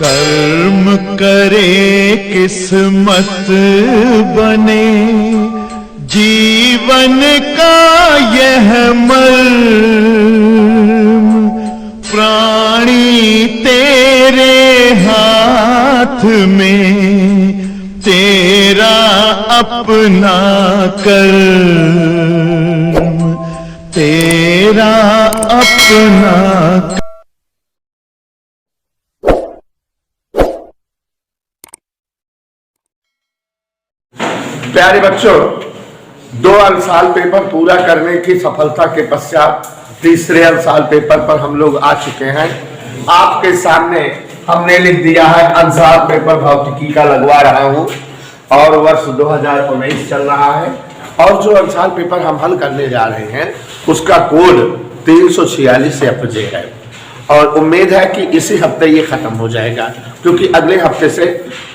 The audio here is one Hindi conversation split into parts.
कर्म करे किस्मत बने, जीवन का यह मर्म प्राणी तेरे हाथ में, तेरा अपना कर्म, तेरा अपना। प्यारे बच्चों, 2 साल पेपर पूरा करने की सफलता के पश्चात तीसरे साल पेपर पर हम लोग आ चुके हैं। आपके सामने हमने लिख दिया है अंशाल पेपर भौतिकी का लगवा रहा हूं और वर्ष 2019 चल रहा है और जो अंशाल पेपर हम हल करने जा रहे हैं उसका कोड 346 FJ है और उम्मीद है कि इसी हफ्ते ये खत्म हो जाएगा, क्योंकि अगले हफ्ते से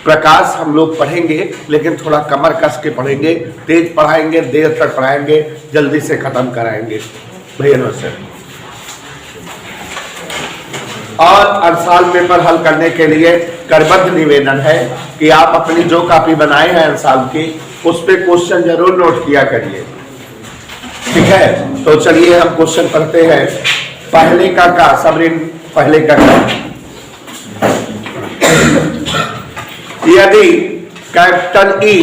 प्रकाश हम लोग पढ़ेंगे, लेकिन थोड़ा कमर कस के पढ़ेंगे, तेज पढ़ाएंगे, देर तक पढ़ाएंगे, जल्दी से खत्म कराएंगे। भैया नमस्ते। और अंशाल पेपर हल करने के लिए करबद्ध निवेदन है कि आप अपनी जो कॉपी बनाए हैं अंशाल की, उस पे क्वेश्चन जरूर नोट किया करिए, ठीक है। तो चलिए हम क्वेश्चन पढ़ते हैं। पहले का सबरीन, पहले का यदि कैपिटल E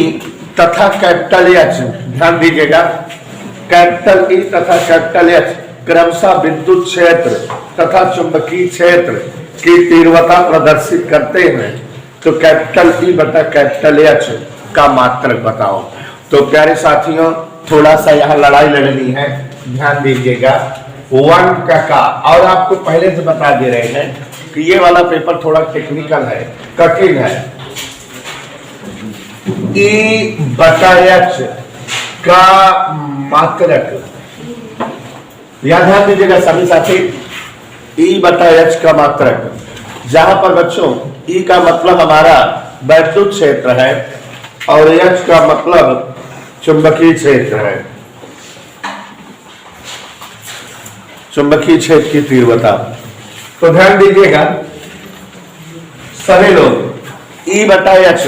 तथा कैपिटल H, ध्यान दीजिएगा, कैपिटल E तथा कैपिटल H क्रमशः विद्युत क्षेत्र तथा चुंबकीय क्षेत्र की तीव्रता प्रदर्शित करते हैं, तो कैपिटल E बटा कैपिटल H का मात्रक बताओ। तो प्यारे साथियों, थोड़ा सा यहाँ लड़ाई लड़नी है, ध्यान दीजिएगा। 1 का और आपको पहले से बता दे रहे हैं कि ये वाला पेपर थोड़ा टेक्निकल है, कठिन है। E बटा H का मात्रक, याद ध्यान दीजिएगा सभी साथी, E बटा H का मात्रक, जहां पर बच्चों E का मतलब हमारा विद्युत क्षेत्र है और H का मतलब चुंबकीय क्षेत्र है, चुंबकीय क्षेत्र की तीव्रता। तो ध्यान दीजिएगा सभी लोग, E बटा H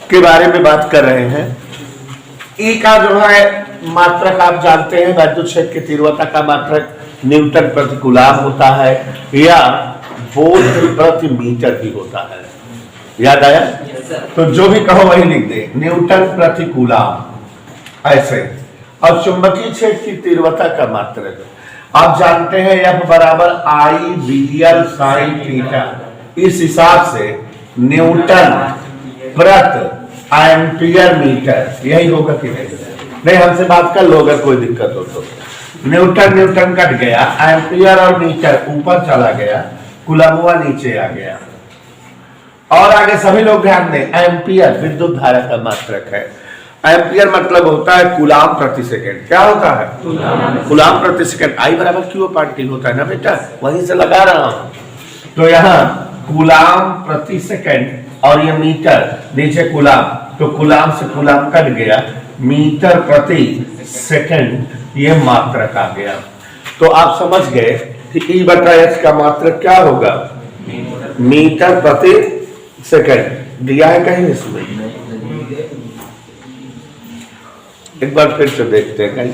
के बारे में बात कर रहे हैं। E का जो है मात्रक आप जानते हैं, विद्युत क्षेत्र की तीव्रता का मात्रक न्यूटन प्रति कूलम होता है या वोल्ट प्रति मीटर भी होता है। याद आया? तो जो भी कहो वही लिख दे, न्यूटन प्रति कूलम ऐसे। और चुंबकीय क्षेत्र की तीव्रता का मात्रक आप जानते हैं F बराबर I/BL sin थीटा। इस हिसाब से न्यूटन प्रति एम्पियर मीटर, यही होगा कि नहीं हमसे बात कर लो अगर कोई दिक्कत हो तो। न्यूटन कट गया, एम्पियर और मीटर ऊपर चला गया, कूलम्बवा नीचे आ गया। और आगे सभी लोग ध्यान दें, एम्पियर विद्युत धारा का मात्रक है। एम्पियर मतलब होता है कूलम प्रति सेकंड। क्या होता है? कूलम प्रति सेकंड। I बराबर Q अपान T होता है ना बेटा, वहीं से लगा रहा हूं। तो यहाँ कूलम प्रति सेकंड और ये मीटर, नीचे कूलम, तो कूलम से कूलम कट गया, मीटर प्रति सेकंड ये मात्रक आ गया। तो आप समझ गए कि E बटा H का मात्रक क्या होगा? मीटर प्रति सेकंड। दिया है कहीं इसमें? एक बार फिर से देखते हैं कहीं।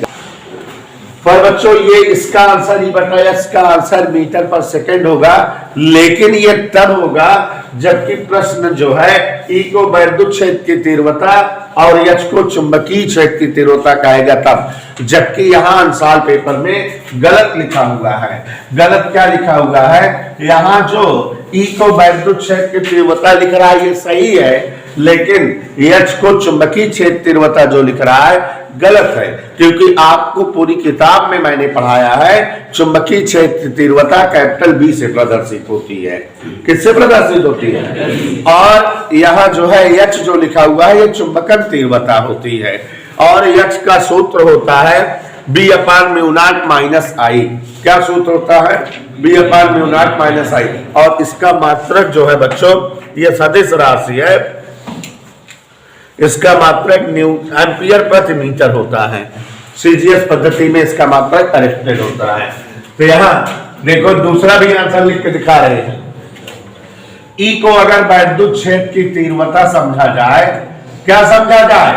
पर बच्चों ये इसका आंसर E बटा H का आंसर मीटर पर सेकंड होगा, लेकिन ये तब होगा जबकि प्रश्न जो है E को विद्युत क्षेत्र की तीव्रता और H को चुंबकीय क्षेत्र की तीव्रता कहेगा तब। जबकि यहाँ अंशाल पेपर में गलत लिखा हुआ है। गलत क्या लिखा हुआ है? यहाँ जो E को विद्युत क्षेत्र की तीव्रता लिख रहा है ये सही है, लेकिन H को चुंबकीय क्षेत्र तीव्रता जो लिख रहा है गलत है, क्योंकि आपको पूरी किताब में मैंने पढ़ाया है चुंबकीय क्षेत्र तीव्रता कैपिटल B से प्रदर्शित होती है। किससे प्रदर्शित होती है? और यहाँ जो है H जो लिखा हुआ है ये चुंबकन तीव्रता होती है और H का सूत्र होता है B/μ0 - I। क्या सूत्र होता है? B/μ0 - I। और इसका मात्रक जो है बच्चों ये सदिश राशि है, इसका मात्रक एम्पियर प्रति मीटर होता है। सीजीएस पद्धति में इसका मात्रक करेक्टेड होता है। तो यहाँ देखो दूसरा भी आंसर लिख के दिखा रहे हैं। ई को अगर वैद्युत क्षेत्र की तीव्रता समझा जाए, क्या समझा जाए?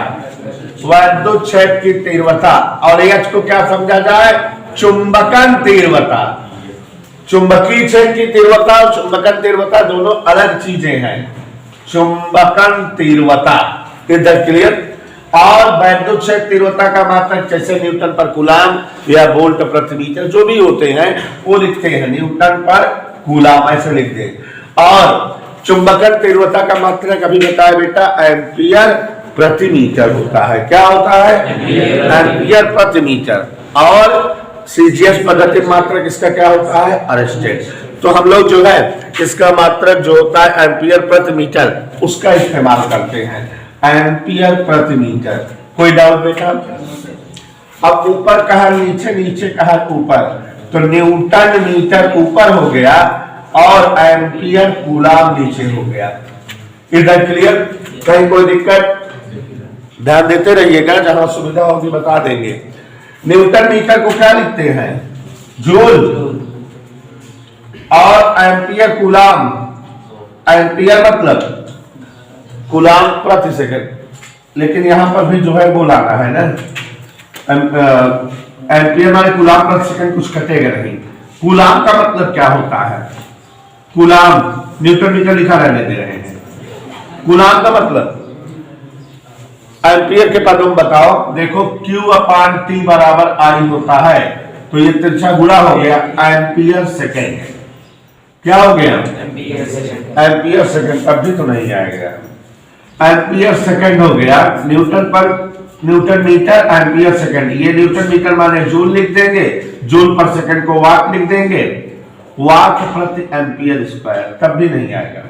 वैद्युत क्षेत्र की तीव्रता। और एच को क्या समझा जाए? चुंबकन तीव्रता। चुंबकीय क्षेत्र की तीव्रता और चुंबकन तीव्रता दोनों अलग चीजें हैं। चुंबकन तीव्रता, इधर क्लियर। और वैद्युत क्षेत्र तीव्रता का मात्रक जैसे न्यूटन पर कूलाम या वोल्ट प्रति मीटर जो भी होते हैं वो लिखते हैं न्यूटन पर कूलाम, ऐसे लिख दें। और चुंबकन तीव्रता का मात्रक अभी बताया बेटा एम्पियर प्रति मीटर होता है। क्या होता है? एम्पियर प्रति मीटर। और सीजीएस पद्धति मात्रक इसका क्या होता है? अरेस्टेड। तो हम लोग जो है इसका मात्रक जो होता है एम्पियर प्रति मीटर उसका इस्तेमाल करते हैं, एम्पियर प्रति मीटर। कोई डाउट बेटा? अब ऊपर कहा नीचे, नीचे कहा ऊपर, तो न्यूटन मीटर ऊपर हो गया और एम्पियर कूलाम नीचे हो गया। इधर क्लियर? कहीं कोई दिक्कत? ध्यान देते रहिएगा, जहां सुविधा होगी बता देंगे। न्यूटन मीटर को क्या लिखते हैं? जूल। और एम्पियर कूलाम, एम्पियर मतलब कूलाम प्रति सेकंड, लेकिन यहां पर भी जो है वो लाना है ना, एम्पियर माने कूलाम प्रति सेकंड, कुछ कटेगा नहीं। कूलाम का मतलब क्या होता है? कूलाम, न्यूटन मीटर लिखा रहने दे रहे हैं। कूलाम का मतलब एम्पियर के पद में बताओ। देखो Q/T बराबर I होता है, तो ये तिरछा गुणा हो गया एम्पियर सेकंड। क्या हो गया? Ampere second. तब भी तो नहीं आएगा। एम्पियर सेकंड हो गया। न्यूटन पर न्यूटन मीटर, एम्पियर सेकंड। ये न्यूटन मीटर माने जूल लिख देंगे, जूल पर सेकंड को वाट लिख देंगे, वाट प्रति एम्पियर स्क्वायर। तब भी नहीं आएगा,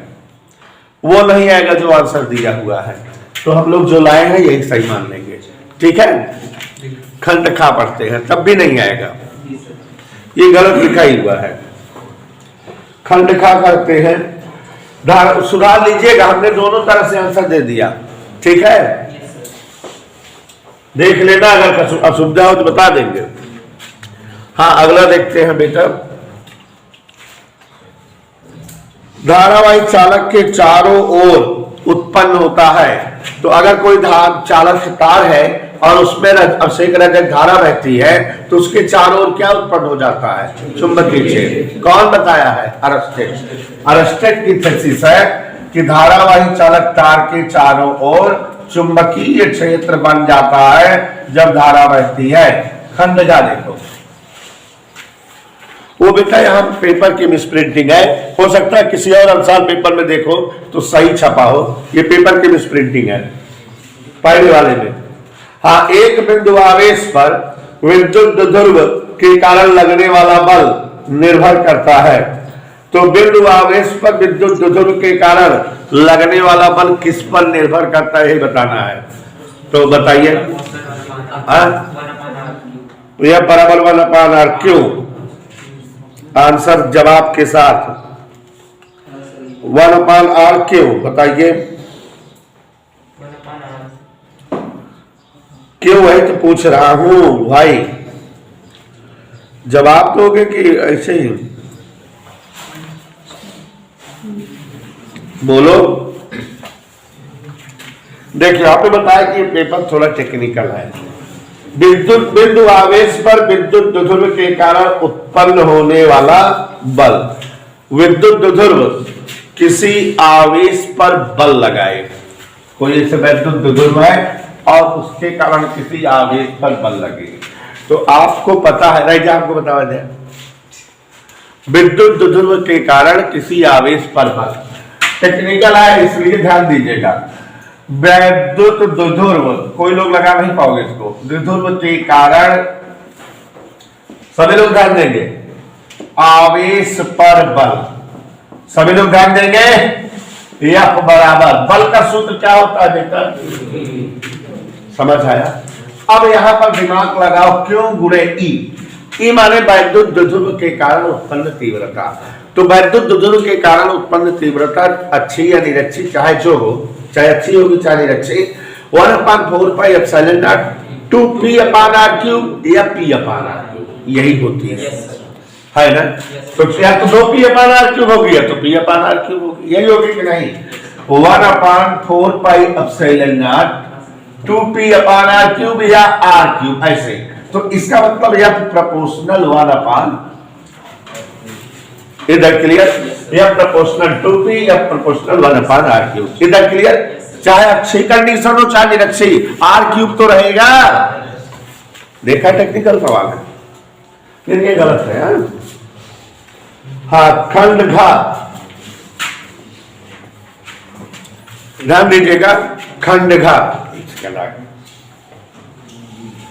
वो नहीं आएगा जो आंसर दिया हुआ है। तो हम लोग जो लाए हैं यही सही मान लेंगे, ठीक है? खंड खा पढ़ते हैं तब भी नहीं आएगा, ये गलत लिखा ही हुआ है। खंड खा करते हैं, सुधार लीजिएगा। हमने दोनों तरह से आंसर दे दिया, ठीक है? देख लेना, अगर असुविधा हो तो बता देंगे। हाँ, अगला देखते हैं बेटा। धारावाही चालक के चारों ओर उत्पन्न होता है। तो अगर कोई चालक तार है और उसमें अवशेष रजक धारा बहती है तो उसके चारों ओर क्या उत्पन्न हो जाता है? चुंबकीय क्षेत्र। कौन बताया है? अरस्टेड। अरस्टेड की थीसिस है कि धारावाही चालक तार के चारों ओर चुंबकीय क्षेत्र बन जाता है जब धारा बहती है। खंड जा देखो, वो बेटा यहाँ पेपर की मिसप्रिंटिंग है, हो सकता है किसी और अनुसार पेपर में देखो तो सही छपा हो। ये पेपर की मिसप्रिंटिंग है पहले वाले में। हाँ, एक बिंदु आवेश पर विद्युत ध्रुव के कारण लगने वाला बल निर्भर करता है। तो बिंदु आवेश पर विद्युत ध्रुव के कारण लगने वाला बल किस पर निर्भर करता है, बताना है। तो बताइए। यह बराबर 1/r क्यों? आंसर जवाब के साथ 1/r क्यों बताइए? क्यों है तो पूछ रहा हूं भाई, जवाब दोगे कि ऐसे ही बोलो? देखिए, आपने बताया कि पेपर थोड़ा टेक्निकल है। विद्युत बिंदु आवेश पर विद्युत ध्रुव के कारण उत्पन्न होने वाला बल। विद्युत ध्रुव किसी आवेश पर बल लगाए, कोई ऐसे विद्युत ध्रुव है और उसके कारण किसी आवेश पर बल लगे, तो आपको पता है नहीं? आपको बता दें, विद्युत ध्रुव के कारण किसी आवेश पर बल। टेक्निकल है इसलिए ध्यान दीजिएगा। वैद्युत ध्रुव, कोई लोग लगा नहीं पाओगे इसको। ध्रुव के कारण, सभी लोग ध्यान देंगे, आवेश पर बल, सभी लोग ध्यान देंगे। F बराबर, बल का सूत्र क्या होता है बेटा? समझ आया? अब यहां पर दिमाग लगाओ, क्यों गुणे E? E माने वैद्युत ध्रुव के कारण उत्पन्न तीव्रता। तो वैद्युत ध्रुव के कारण उत्पन्न तीव्रता अच्छी या निरक्षी, चाहे जो हो, चाहे अच्छी होगी चाहे निरक्षी, 1/4πε0 2p/r³ या p/r³ यही होती है। है ना। तो या तो 2p/r क्यूब होगी या तो p/r क्यूब होगी, यही होगी कि नहीं। 1/4πε0 2p/r क्यूब या r क्यूब ऐसे। तो इसका मतलब या प्रोपोर्शनल 1/, इधर क्लियर, या प्रोपोर्शनल 2p या प्रोपोर्शनल 1/r क्यूब, इधर क्लियर। चाहे अच्छी कंडीशन हो चाहे निरक्षी, r क्यूब तो रहेगा। देखा टेक्निकल सवाल है, लेकिन ये गलत है। हाँ, खंड घा, ध्यान दीजिएगा, खंड घा।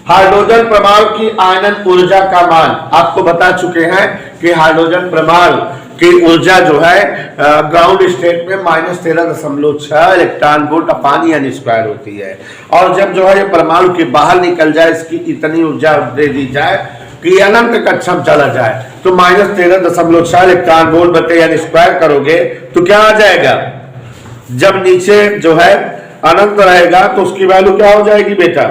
हाइड्रोजन परमाणु की आयनन ऊर्जा का मान आपको बता चुके हैं कि हाइड्रोजन परमाणु की ऊर्जा जो है ग्राउंड स्टेट में -13.6 इलेक्ट्रॉन वोल्ट अपान n स्क्वायर होती है। और जब जो है ये परमाणु के बाहर निकल जाए, इसकी इतनी ऊर्जा दे दी जाए कि अनंत कक्षम चला जाए, तो -13.6 इलेक्ट्रॉन वोल्ट बटे n स्क्वायर करोगे तो क्या आ जाएगा। जब नीचे जो है अनंत रहेगा तो उसकी वैल्यू क्या हो जाएगी बेटा,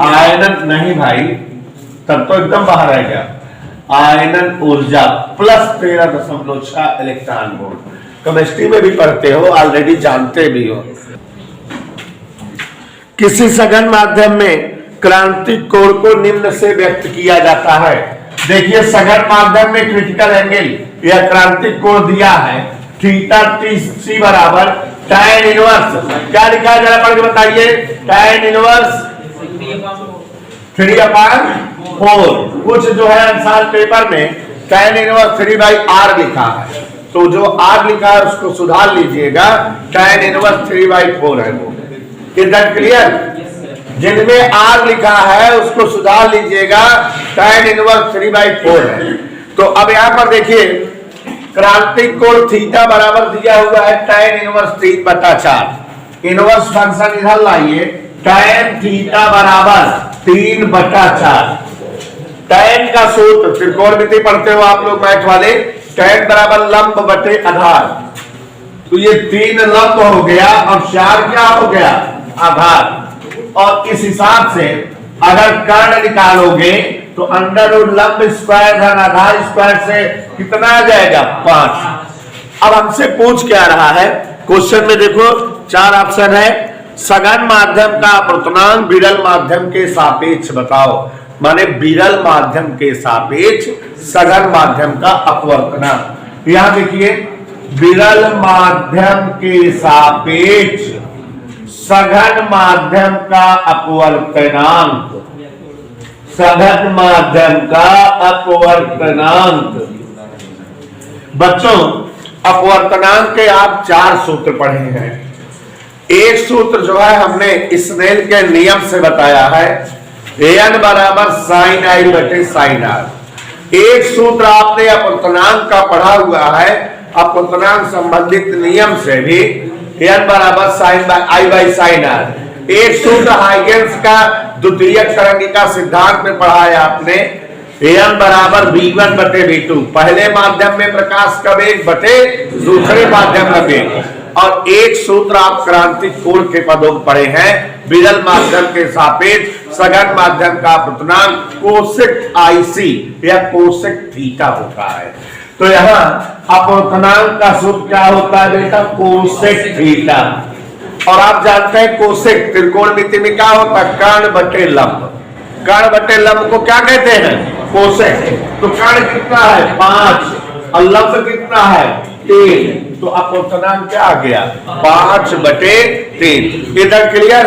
आयनन नहीं भाई, तब तो एकदम बाहर आएगा। आयनन ऊर्जा प्लस 13.6 इलेक्ट्रॉन वोल्ट। केमिस्ट्री में भी पढ़ते हो, ऑलरेडी जानते भी हो। किसी सघन माध्यम में क्रांतिक कोण को निम्न से व्यक्त किया जाता है। देखिए, सघन माध्यम में क्रिटिकल एंगल या क्रांतिक कोण दिया है थीटा सी बराबर tan इनवर्स, क्या लिखा है जरा पढ़ के बताइए। tan inverse 3/4। कुछ जो है आंसर पेपर में tan इनवर्स 3/r लिखा है, तो जो r लिखा है उसको सुधार लीजिएगा, tan इनवर्स 3/4 है वो। इधर क्लियर, जिनमें r लिखा है उसको सुधार लीजिएगा, tan इनवर्स 3/4 है। तो अब यहां पर देखिए, क्रांतिक कोण थीटा बराबर दिया हुआ है tan इनवर्स 3/4। इनवर्स फंक्शन इधर लाइए, tan थीटा बराबर 3/4। tan का सूत्र त्रिकोणमिति पढ़ते हो आप लोग मैथ वाले, tan बराबर लंब बटे आधार। तो ये 3 लंब हो गया और 4 क्या हो गया, आधार। और इस हिसाब से अगर कर्ण निकालोगे तो अंडर रूट लंब स्क्वायर धन आधार स्क्वायर से कितना आ जाएगा, 5। अब हमसे पूछ क्या रहा है क्वेश्चन में, देखो 4 ऑप्शन है। सघन माध्यम का अपवर्तनांक विरल माध्यम के सापेक्ष बताओ, माने विरल माध्यम के सापेक्ष सघन माध्यम का अपवर्तनांक। यहां देखिए, विरल माध्यम के सापेक्ष सघन माध्यम का अपवर्तनांक, सघन माध्यम का अपवर्तनांक। बच्चों, अपवर्तनांक के आप 4 सूत्र पढ़े हैं। एक सूत्र जो है हमने स्नेल के नियम से बताया है, n बराबर sin i बटे sin r। एक सूत्र आपने अपवर्तनांक का पढ़ा हुआ है अपवर्तनांक संबंधित नियम से भी, n बराबर sin i by sin r। एक सूत्र हाइगेंस का द्वितीयक तरंगिका सिद्धांत में पढ़ा है आपने, n बराबर v1 बटे v2। पहले माध्यम में प्रकाश का वेग बटे दूसरे माध्यम का वेग। और एक सूत्र आप क्रांतिक कोण के पदों में पढ़े हैं, विरल माध्यम के सापेक्ष सघन माध्यम का अपवर्तनांक कोसेक IC या कोसेक थीटा होता है। तो यहाँ अपवर्तनांक का सूत्र क्या होता है बेटा, कोसेक थीटा। और आप जानते हैं कोसेक त्रिकोणमिति में क्या होता है, कर्ण बटे लंब। कर्ण बटे लंब को क्या कहते हैं, कोसेक। तो कर्ण कितना है, 5 और लंब कितना है, 3। तो अपवर्तनांक क्या आ गया, 5/3। इधर क्लियर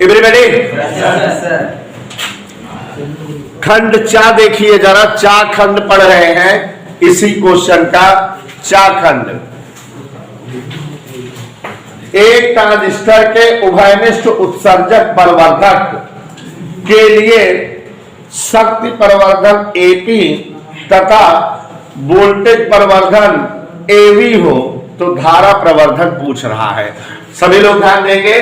एवरीबॉडी। खंड चा देखिए जरा, चा खंड पढ़ रहे हैं इसी क्वेश्चन का। चा खंड, एक ट्रांजिस्टर के उभयनिष्ठ उत्सर्जक प्रवर्धक के लिए शक्ति प्रवर्धन AP तथा वोल्टेज प्रवर्धन AV हो तो धारा प्रवर्धन पूछ रहा है। सभी लोग ध्यान देंगे,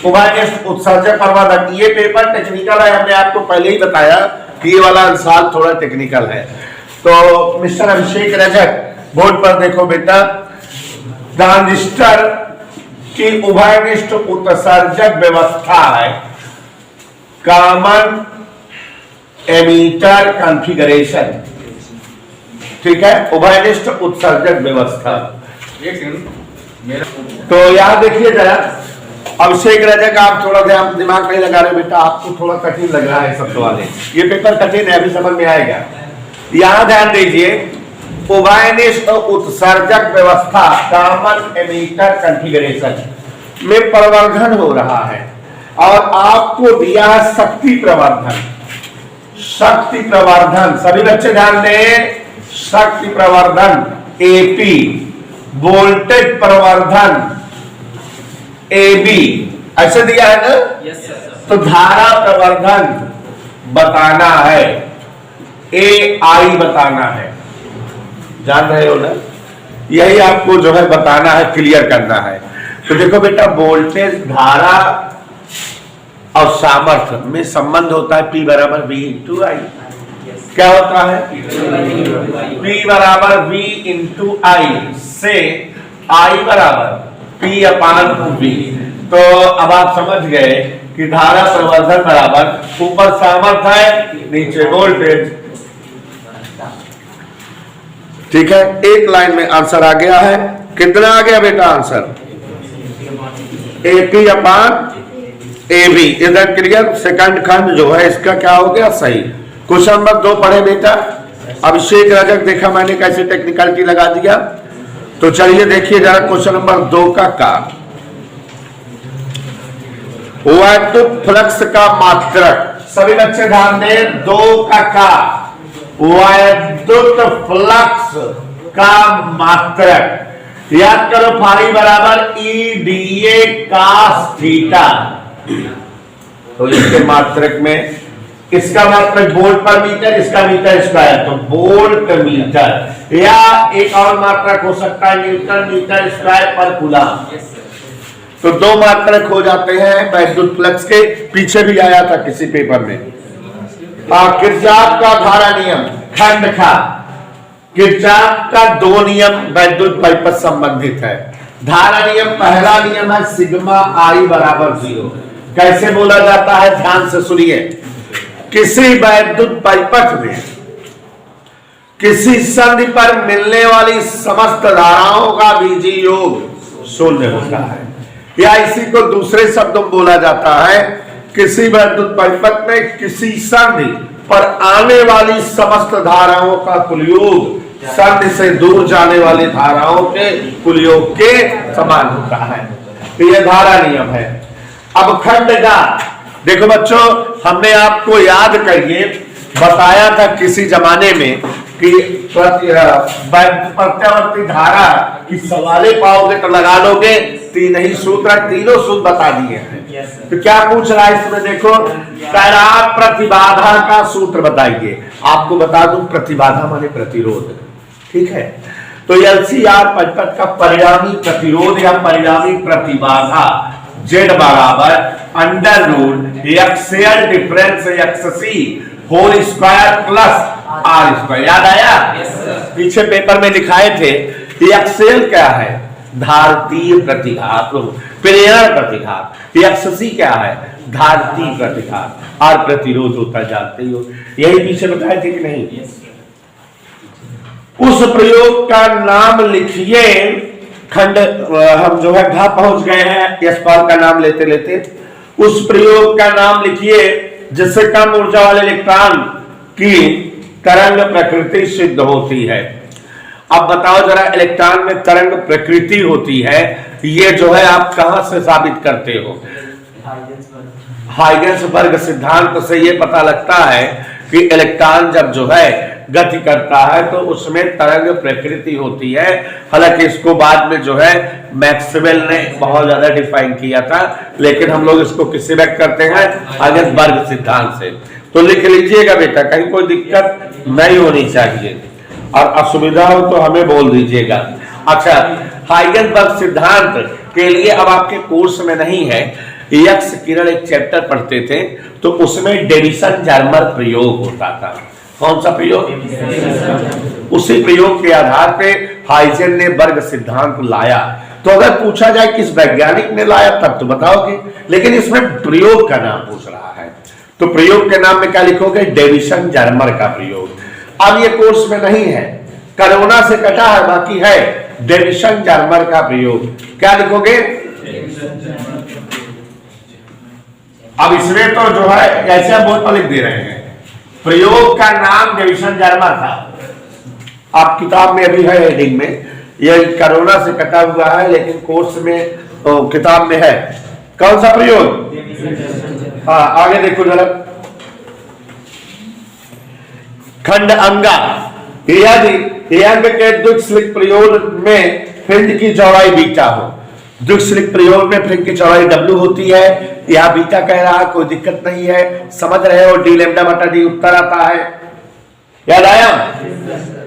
उभयनिष्ठ उत्सर्जक प्रवर्धक। ये पेपर टेक्निकल है, हमने आपको पहले ही बताया कि ये वाला सवाल थोड़ा टेक्निकल है। तो मिस्टर अभिषेक रजक बोर्ड पर देखो बेटा, ट्रांजिस्टर की उभयनिष्ठ उत्सर्जक व्यवस्था है, कॉमन एमीटर कॉन्फ़िगरेशन, ठीक है, उभयनिष्ठ उत्सर्जक व्यवस्था। तो यहां देखिए जरा, अभिषेक रजक, आप थोड़ा ध्यान दिमाग नहीं लगा रहे बेटा, आपको थोड़ा कठिन लग रहा है सब सवाल, ये पेपर कठिन है, अभी समझ में आएगा। यहां ध्यान दीजिए, उभयनिष्ठ उत्सर्जक व्यवस्था कॉमन एमीटर कॉन्फ़िगरेशन में प्रवर्धन हो रहा है और आपको दिया है शक्ति प्रवर्धन। शक्ति प्रवर्धन, सभी बच्चे ध्यान दें, शक्ति प्रवर्धन एपी, वोल्टेज प्रवर्धन एबी, ऐसे दिया है ना। Yes sir. तो धारा प्रवर्धन बताना है, ए आई बताना है, जान रहे हो ना, यही आपको जो है बताना है, क्लियर करना है। तो देखो बेटा, वोल्टेज, धारा और सामर्थ्य में संबंध होता है P बराबर V इंटू आई। क्या होता है? P बराबर V इंटू आई से I बराबर P अपान V। तो अब आप समझ गए कि धारा प्रवर्धन बराबर ऊपर सामर्थ्य है, नीचे वोल्टेज, ठीक है। एक लाइन में आंसर आ गया है। कितना आ गया बेटा आंसर? AP अपान AB। इधर क्लियर, सेकंड खंड जो है इसका क्या हो गया? सही। क्वेश्चन नंबर 2 पढ़े बेटा। अभिषेक रजक, देखा मैंने कैसे टेक्निकलिटी लगा दिया। तो चलिए देखिए जरा क्वेश्चन नंबर 2 का वैद्युत फ्लक्स का मात्रक, सभी बच्चे ध्यान दें, 2 का वैद्युत फ्लक्स का मात्रक, याद करो, फाई बराबर E D A cos theta. तो इसके मात्रक में, इसका मात्रक वोल्ट पर मीटर, इसका मीटर स्क्वायर, तो वोल्ट मीटर, या एक और मात्रक हो सकता है न्यूटन मीटर स्क्वायर पर कूलम। तो 2 मात्रक हो जाते हैं वैद्युत फ्लक्स के। पीछे भी आया था किसी पेपर में। किरचॉफ का धारा नियम, खंड खा, किरचॉफ का 2 नियम वैद्युत परिपथ संबंधित है। धारा नियम, पहला नियम है सिग्मा आई बराबर 0। कैसे बोला जाता है, ध्यान से सुनिए। किसी वैद्युत परिपथ में किसी संधि पर मिलने वाली समस्त धाराओं का बीजीय योग 0 होता है, या इसी को दूसरे शब्दों में बोला जाता है, किसी वैद्युत परिपथ में किसी संधि पर आने वाली समस्त धाराओं का कुल योग संधि से दूर जाने वाली धाराओं के कुल योग के समान होता है। तो यह धारा नियम है। अब खंड का देखो बच्चों, हमने आपको याद करिए बताया था किसी जमाने में कि प्रत्यावर्ती धारा की सवाले पाओगे तो लगा लोगे, 3 ही सूत्र, तीनों सूत्र बता दिए हैं। तो क्या पूछ रहा है इसमें, देखो, तैराक प्रतिबाधा का सूत्र बताइए। आपको बता दूं, प्रतिबाधा माने प्रतिरोध, ठीक है। तो एलसीआर परिपथ का परिणामी प्रतिरोध या परिणामी प्रतिबाधा Z बराबर under root XL difference XC whole square plus R square. याद आया? पीछे पेपर में लिखाए थे। एक्सियल क्या है? धारतीय प्रतिघात, प्रेरण प्रतिघात। XC क्या है? धारतीय प्रतिघात। R प्रतिरोध होता, जानते ही हो, यही पीछे बताए थे कि नहीं? उस प्रयोग का नाम लिखिए। खंड हम जो है घा पहुंच गए हैं, यश पाल का नाम लेते लेते। उस प्रयोग का नाम लिखिए जिससे कम ऊर्जा वाले इलेक्ट्रॉन की तरंग प्रकृति सिद्ध होती है। अब बताओ जरा, इलेक्ट्रॉन में तरंग प्रकृति होती है, ये जो है आप कहां से साबित करते हो? हाइगेंसबर्ग सिद्धांत से ये पता लगता है कि इलेक्ट्रॉन जब जो है गति करता है तो उसमें तरंग प्रकृति होती है। हालांकि इसको बाद में जो है मैक्सवेल ने बहुत ज्यादा डिफाइन किया था, लेकिन हम लोग इसको किससे व्यक्त करते हैं? हाइगेंसबर्ग सिद्धांत से। तो लिख लीजिएगा बेटा, कहीं कोई दिक्कत नहीं होनी चाहिए, और असुविधा हो तो हमें बोल दीजिएगा। अच्छा, हाइगेंसबर्ग सिद्धांत के लिए अब आपके कोर्स में नहीं है, एक्स किरण एक चैप्टर पढ़ते थे, तो उसमें डेविसन जर्मर प्रयोग होता था। कौन सा प्रयोग? उसी प्रयोग के आधार पे हाइजेन ने वर्ग सिद्धांत लाया। तो अगर पूछा जाए किस वैज्ञानिक ने लाया तब तो बताओगे, लेकिन इसमें प्रयोग का नाम पूछ रहा है। तो प्रयोग के नाम में क्या लिखोगे? डेविसन जर्मर का प्रयोग। अब ये कोर्स में नहीं है, कोरोना से कटा है, बाकी है डेविसन जर्मर का प्रयोग। क्या लिखोगे? अब इसमें तो जो है ऐसे हम बोर्ड पर लिख दे रहे हैं, प्रयोग का नाम डेविसन जर्मर था। आप किताब में अभी है हेडिंग में, ये कोरोना से कटा हुआ है, लेकिन कोर्स में किताब में है। कौन सा प्रयोग? हाँ, आगे देखो जरा। खंड अंगा, यदि अंग के द्विस्लिक प्रयोग में फ्रिंज की चौड़ाई बीटा हो, द्विस्लिक प्रयोग में फ्रिंज की चौड़ाई W होती है, यह बीटा कह रहा है, कोई दिक्कत नहीं है, समझ रहे हो? डी लैम्डा बटा डी उत्तर आता है, याद आया?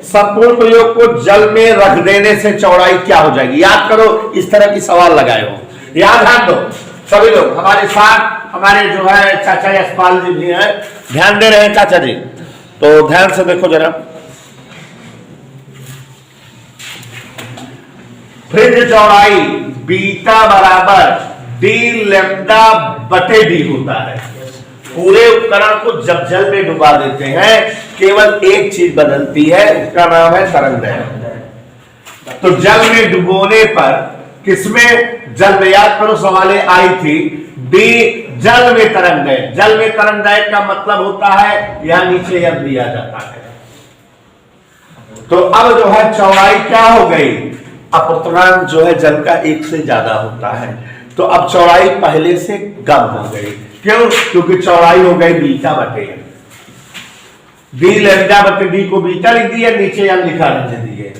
संपूर्ण प्रयोग को जल में रख देने से चौड़ाई क्या हो जाएगी? याद करो, इस तरह की सवाल लगाए हो, याद ध्यान दो सभी लोग। हमारे साथ हमारे जो है चाचा यशपाल जी भी हैं, ध्यान दे रहे हैं चाचा जी, तो ध्यान से देखो जरा। फ्रिंज चौड़ाई बीटा बराबर डी लैम्डा बटे डी होता है। पूरे उपकरण को जब जल में डुबा देते हैं, केवल एक चीज बदलती है, उसका नाम है तरंगदैर्घ्य। तो जल में डुबोने पर किसमें? जल में, याद करो सवालें आई थी, डी जल में तरंगदैर्घ्य। जल में तरंगदैर्घ्य का मतलब होता है यहां नीचे यह दिया जाता है। तो अब जो है चौड़ाई क्या हो गई? अपूर्णांक जो है जल का एक से ज्यादा होता है, तो अब चौड़ाई पहले से कम हो गई। क्यों? क्योंकि चौड़ाई हो गई बीटा बटे डी लैम्डा बटे डी को बीटा लिख दिया, नीचे यहां लिखा रहने दिए।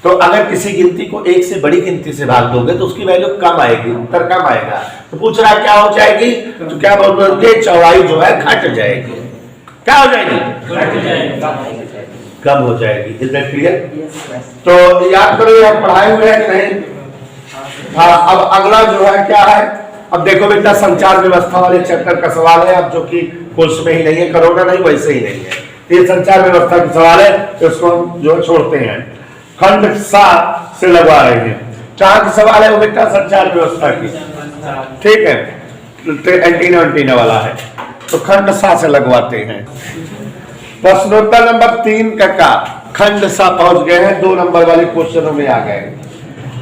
तो अगर किसी गिनती को एक से बड़ी गिनती से भाग दोगे तो उसकी वैल्यू कम आएगी, उत्तर कम आएगा। तो पूछ रहा क्या हो जाएगी? तो क्या बोलोगे? चौड़ाई जो है घट जाएगी। क्या हो जाएगी? कम हो जाएगी। Is that clear? तो याद करो, आप पढ़ाए हुए हैं कि नहीं? हाँ, अब अगला जो है क्या है? अब देखो बेटा, संचार व्यवस्था वाले चैप्टर का सवाल है, अब जो कि कोर्स में ही नहीं है, कोरोना नहीं वैसे ही नहीं है, ये संचार व्यवस्था का सवाल है, तो उसको हम जो छोड़ते हैं। खंड 7 से लगवा रहे हैं। कहां की सवाल है वो बेटा? संचार व्यवस्था की, ठीक है, एंटीना वाला है, तो खंड 7 से लगवाते हैं। प्रश्नोत्तर नंबर 3 का खंड 7 पहुंच गए हैं, 2 नंबर वाले क्वेश्चनों में आ गए।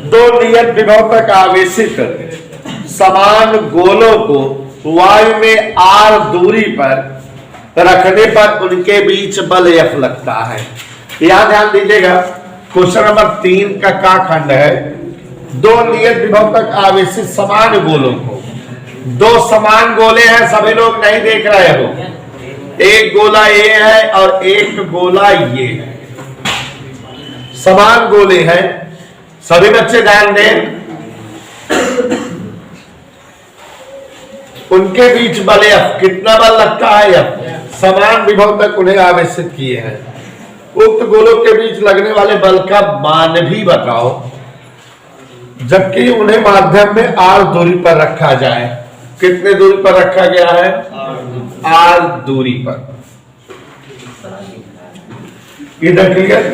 दो नियत विभव तक आवेशित समान गोलों को वायु में r दूरी पर रखने पर उनके बीच बल F लगता है। यहां ध्यान दीजिएगा, क्वेश्चन नंबर 3 का खंड है, दो नियत विभव तक आवेशित समान गोलों को, दो समान गोले हैं, सभी लोग नहीं देख रहे हो, एक गोला ये है और एक गोला ये है, समान गोले हैं, सभी बच्चे ध्यान दें। उनके बीच बल F, कितना बल लगता है F? समान विभव तक उन्हें आवेशित किए हैं। उक्त गोलों के बीच लगने वाले बल का मान भी बताओ, जबकि उन्हें माध्यम में r दूरी पर रखा जाए। कितने दूरी पर रखा गया है? r दूरी पर। इधर क्लियर?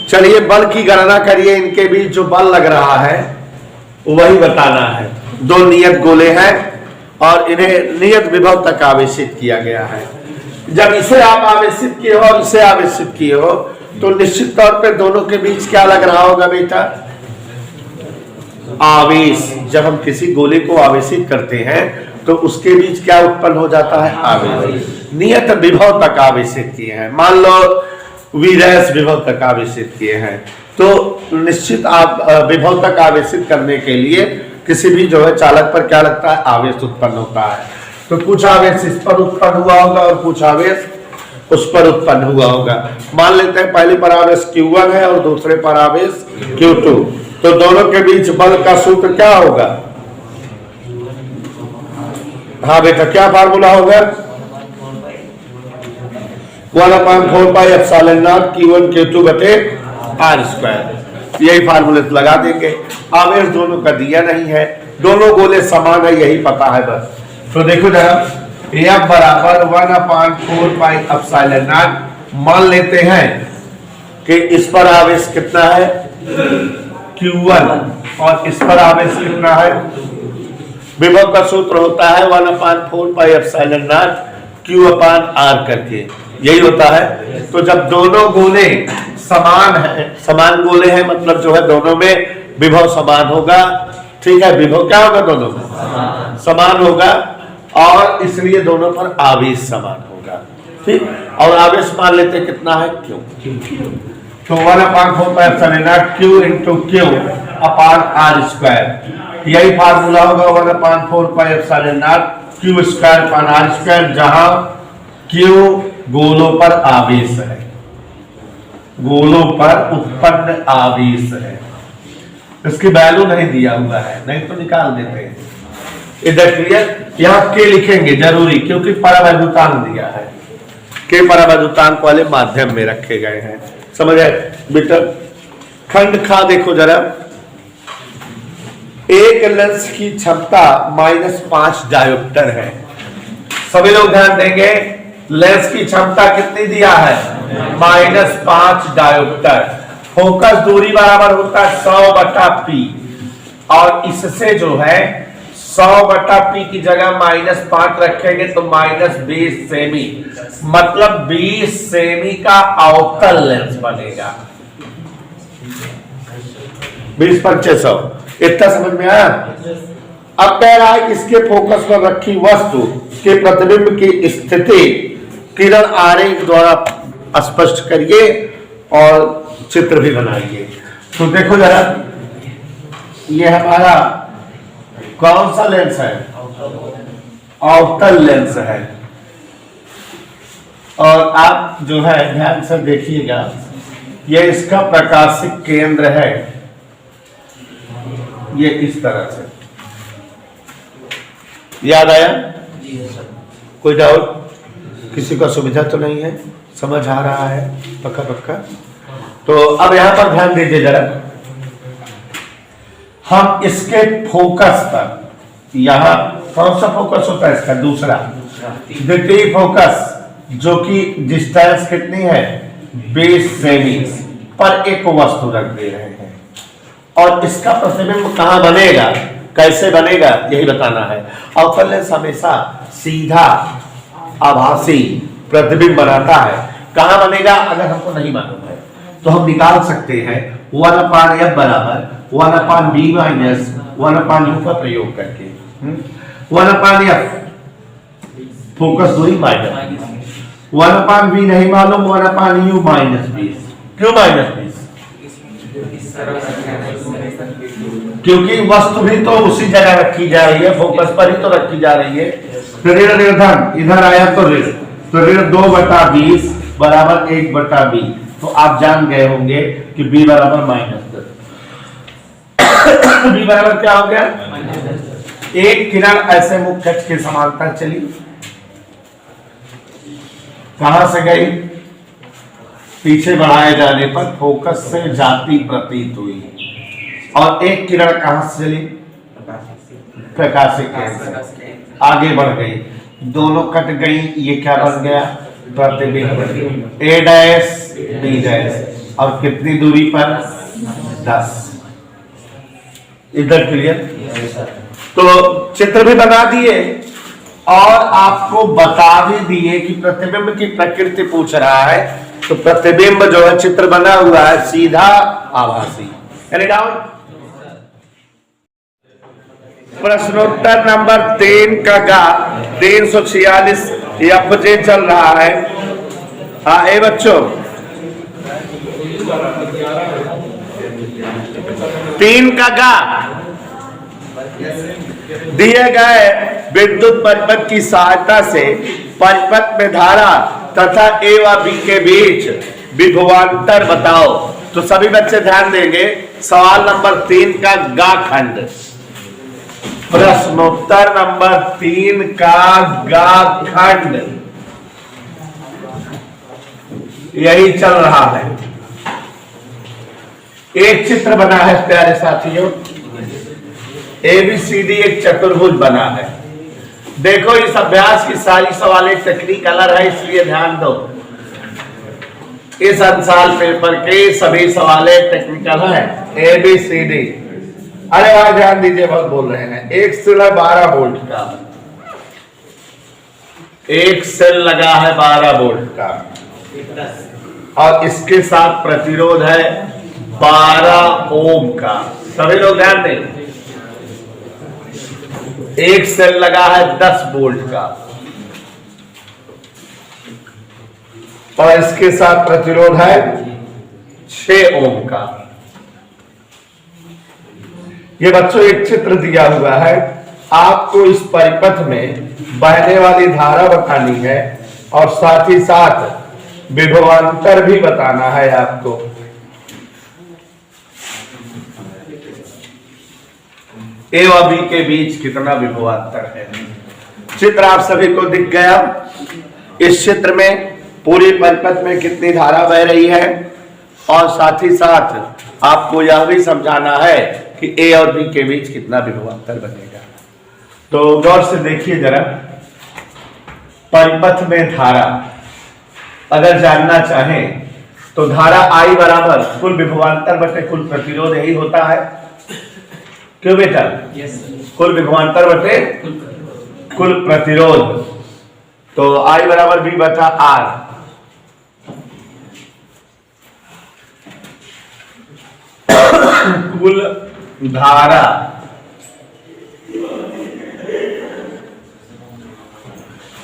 चलिए बल की गणना करिए, इनके बीच जो बल लग रहा है वही बताना है। दो नियत गोले हैं और इन्हें नियत विभव तक आवेशित किया गया है। जब इसे आप आवेशित किए हो और इसे आवेशित किए हो तो निश्चित तौर पे दोनों के बीच क्या लग रहा होगा बेटा? आवेश। जब हम किसी गोले को आवेशित करते हैं तो उसके बीच क्या उत्पन्न हो जाता है? आवेश। नियत विभव तक आवेशित किए हैं, मान लो विरस विभव तक आवेशित किए हैं, तो निश्चित आप विभव तक आवेशित करने के लिए किसी भी जो है चालक पर क्या लगता है? आवेश उत्पन्न होता है। तो कुछ आवेश इस पर उत्पन्न हुआ होगा और कुछ आवेश उस पर उत्पन्न हुआ होगा। मान लेते हैं पहले पर आवेश Q1 है और दूसरे पर आवेश Q2, तो दोनों के बीच बल का सूत्र क्या होगा? हाँ बेटा, क्या फार्मूला होगा? 1/4 pi epsilon not Q1 Q2 बटे r²। यही फार्मूले लगा देंगे। आवेश दोनों का दिया नहीं है, दोनों गोले समान है, यही पता है बस। तो देखो जरा, F बराबर 1/4 पाई एप्सिलॉन नॉट मान लेते हैं कि इस पर आवेश कितना है? Q1 और इस पर आवेश कितना है? विभव का सूत्र होता है 1/4πε0 Q/R करके, यही होता है। तो जब दोनों गोले समान है, समान गोले हैं मतलब जो है दोनों में विभव समान होगा, ठीक है, विभव क्या होगा? दोनों में समान होगा और इसलिए दोनों पर आवेश समान होगा, ठीक। और आवेश मान लेते कितना है? Q। तो 1/4πε0 Q इंटू Q/R², यही फार्मूला होगा 1/4πε0 Q²/R², जहां Q गोलों पर आवेश है, गोलों पर उत्पन्न आवेश है। इसकी वैल्यू नहीं दिया हुआ है, नहीं तो निकाल देते हैं। इधर क्लियर? यहाँ के लिखेंगे जरूरी, क्योंकि परावैद्युतांक दिया है, के परावैद्युतांक वाले माध्यम में रखे गए हैं। समझ आए बेटा? खंड खा देखो जरा, एक लेंस की क्षमता -5 डायोप्टर है। सभी लोग ध्यान देंगे, लेंस की क्षमता कितनी दिया है? -5 डायोप्टर। फोकस दूरी बराबर होता है 100/P, और इससे जो है 100/P की जगह -5 रखेंगे तो -20 सेमी, मतलब 20 सेमी का अवतल लेंस बनेगा। 20/600, इतना समझ में आया? अब कह रहा है कि इसके फोकस पर रखी वस्तु के प्रतिबिंब की स्थिति किरण आरेख द्वारा स्पष्ट करिए और चित्र भी बनाइए। तो देखो जरा, ये हमारा कौन सा लेंस है? अवतल लेंस है। और आप जो है ध्यान से देखिएगा, ये इसका प्रकाशिक केंद्र है, ये इस तरह से। याद आया? कोई डाउट? किसी को सुविधा तो नहीं है? समझ आ रहा है पक्का पक्का? तो अब यहां पर ध्यान दीजिए जरा, हम इसके फोकस पर, यहां कौन सा फोकस होता है इसका? दूसरा, द्वितीय फोकस, जो कि डिस्टेंस कितनी है? 20 सेमी पर एक वस्तु रख दे रहे हैं, और इसका प्रतिबिंब कहां बनेगा, कैसे बनेगा, यही बताना है। अवतल लेंस हमेशा सीधा आभासी प्रतिबिंब बनाता है। कहां बनेगा अगर हमको नहीं मालूम है तो हम निकाल सकते हैं 1/F बराबर 1/B माइनस 1/U का प्रयोग करके। 1/F फोकस दूरी माइनस, 1/B नहीं मालूम, 1/U -20। क्यों -20? क्योंकि वस्तु भी तो उसी जगह रखी जा रही है, फोकस पर ही तो रखी जा रही है। ऋण निर्धन इधर आया तो ऋण, तो ऋण 2/20 बराबर 1/B। तो आप जान गए होंगे कि B बराबर -10। B बराबर क्या हो गया? एक किरण ऐसे मुख्य अक्ष के समांतर चली, कहां से गई? पीछे बढ़ाए जाने पर फोकस से जाती प्रतीत हुई, और एक किरण कहां से चली? प्रकाशिक केंद्र से आगे बढ़ गई, दोनों कट गई, ये क्या बन गया? प्रतिबिंब। A डैश B डैश, और कितनी दूरी पर? 10। इधर क्लियर? तो चित्र भी बना दिए और आपको बता भी दिए कि प्रतिबिंब की प्रकृति पूछ रहा है, तो प्रतिबिंब जो है चित्र बना हुआ है सीधा आभासी। Any doubt? प्रश्नोत्तर नंबर 3 का गा 346 FJ चल रहा है। हाँ ए बच्चों, 3 का गा दिए गए विद्युत परिपथ की सहायता से परिपथ में धारा तथा A व B के बीच विभवांतर बताओ। तो सभी बच्चे ध्यान देंगे, सवाल नंबर 3 का गा खंड, प्रश्नोत्तर नंबर 3 का गा खंड यही चल रहा है। एक चित्र बना है प्यारे साथियों, ABCD एक चतुर्भुज बना है। देखो इस अभ्यास की सारी सवालें टेक्निकल है, इसलिए ध्यान दो। इस अंशाल पेपर के सभी सवालें टेक्निकल है। ABCD। अरे भाई ध्यान दीजिए, बहुत बोल रहे हैं। एक सेल है 12 वोल्ट का, एक सेल लगा है 12 वोल्ट का, और इसके साथ प्रतिरोध है 12 ओम का। सभी लोग ध्यान दें, एक सेल लगा है 10 वोल्ट का और इसके साथ प्रतिरोध है 6 ओम का। ये बच्चों एक चित्र दिया हुआ है, आपको इस परिपथ में बहने वाली धारा बतानी है और साथ ही साथ विभवांतर भी बताना है आपको। ए और बी के बीच कितना विभवांतर है। चित्र आप सभी को दिख गया। इस चित्र में पूरी परिपथ में कितनी धारा बह रही है और साथ ही साथ आपको यह भी समझाना है कि ए और बी के बीच कितना विभवांतर बनेगा। तो गौर से देखिए जरा, परिपथ में धारा अगर जानना चाहें तो धारा I बराबर कुल विभवांतर बटे कुल प्रतिरोध, यही होता है। क्यों बेटा? कुल विभवांतर बटे कुल प्रतिरोध, तो I बराबर V बटा R। कुल धारा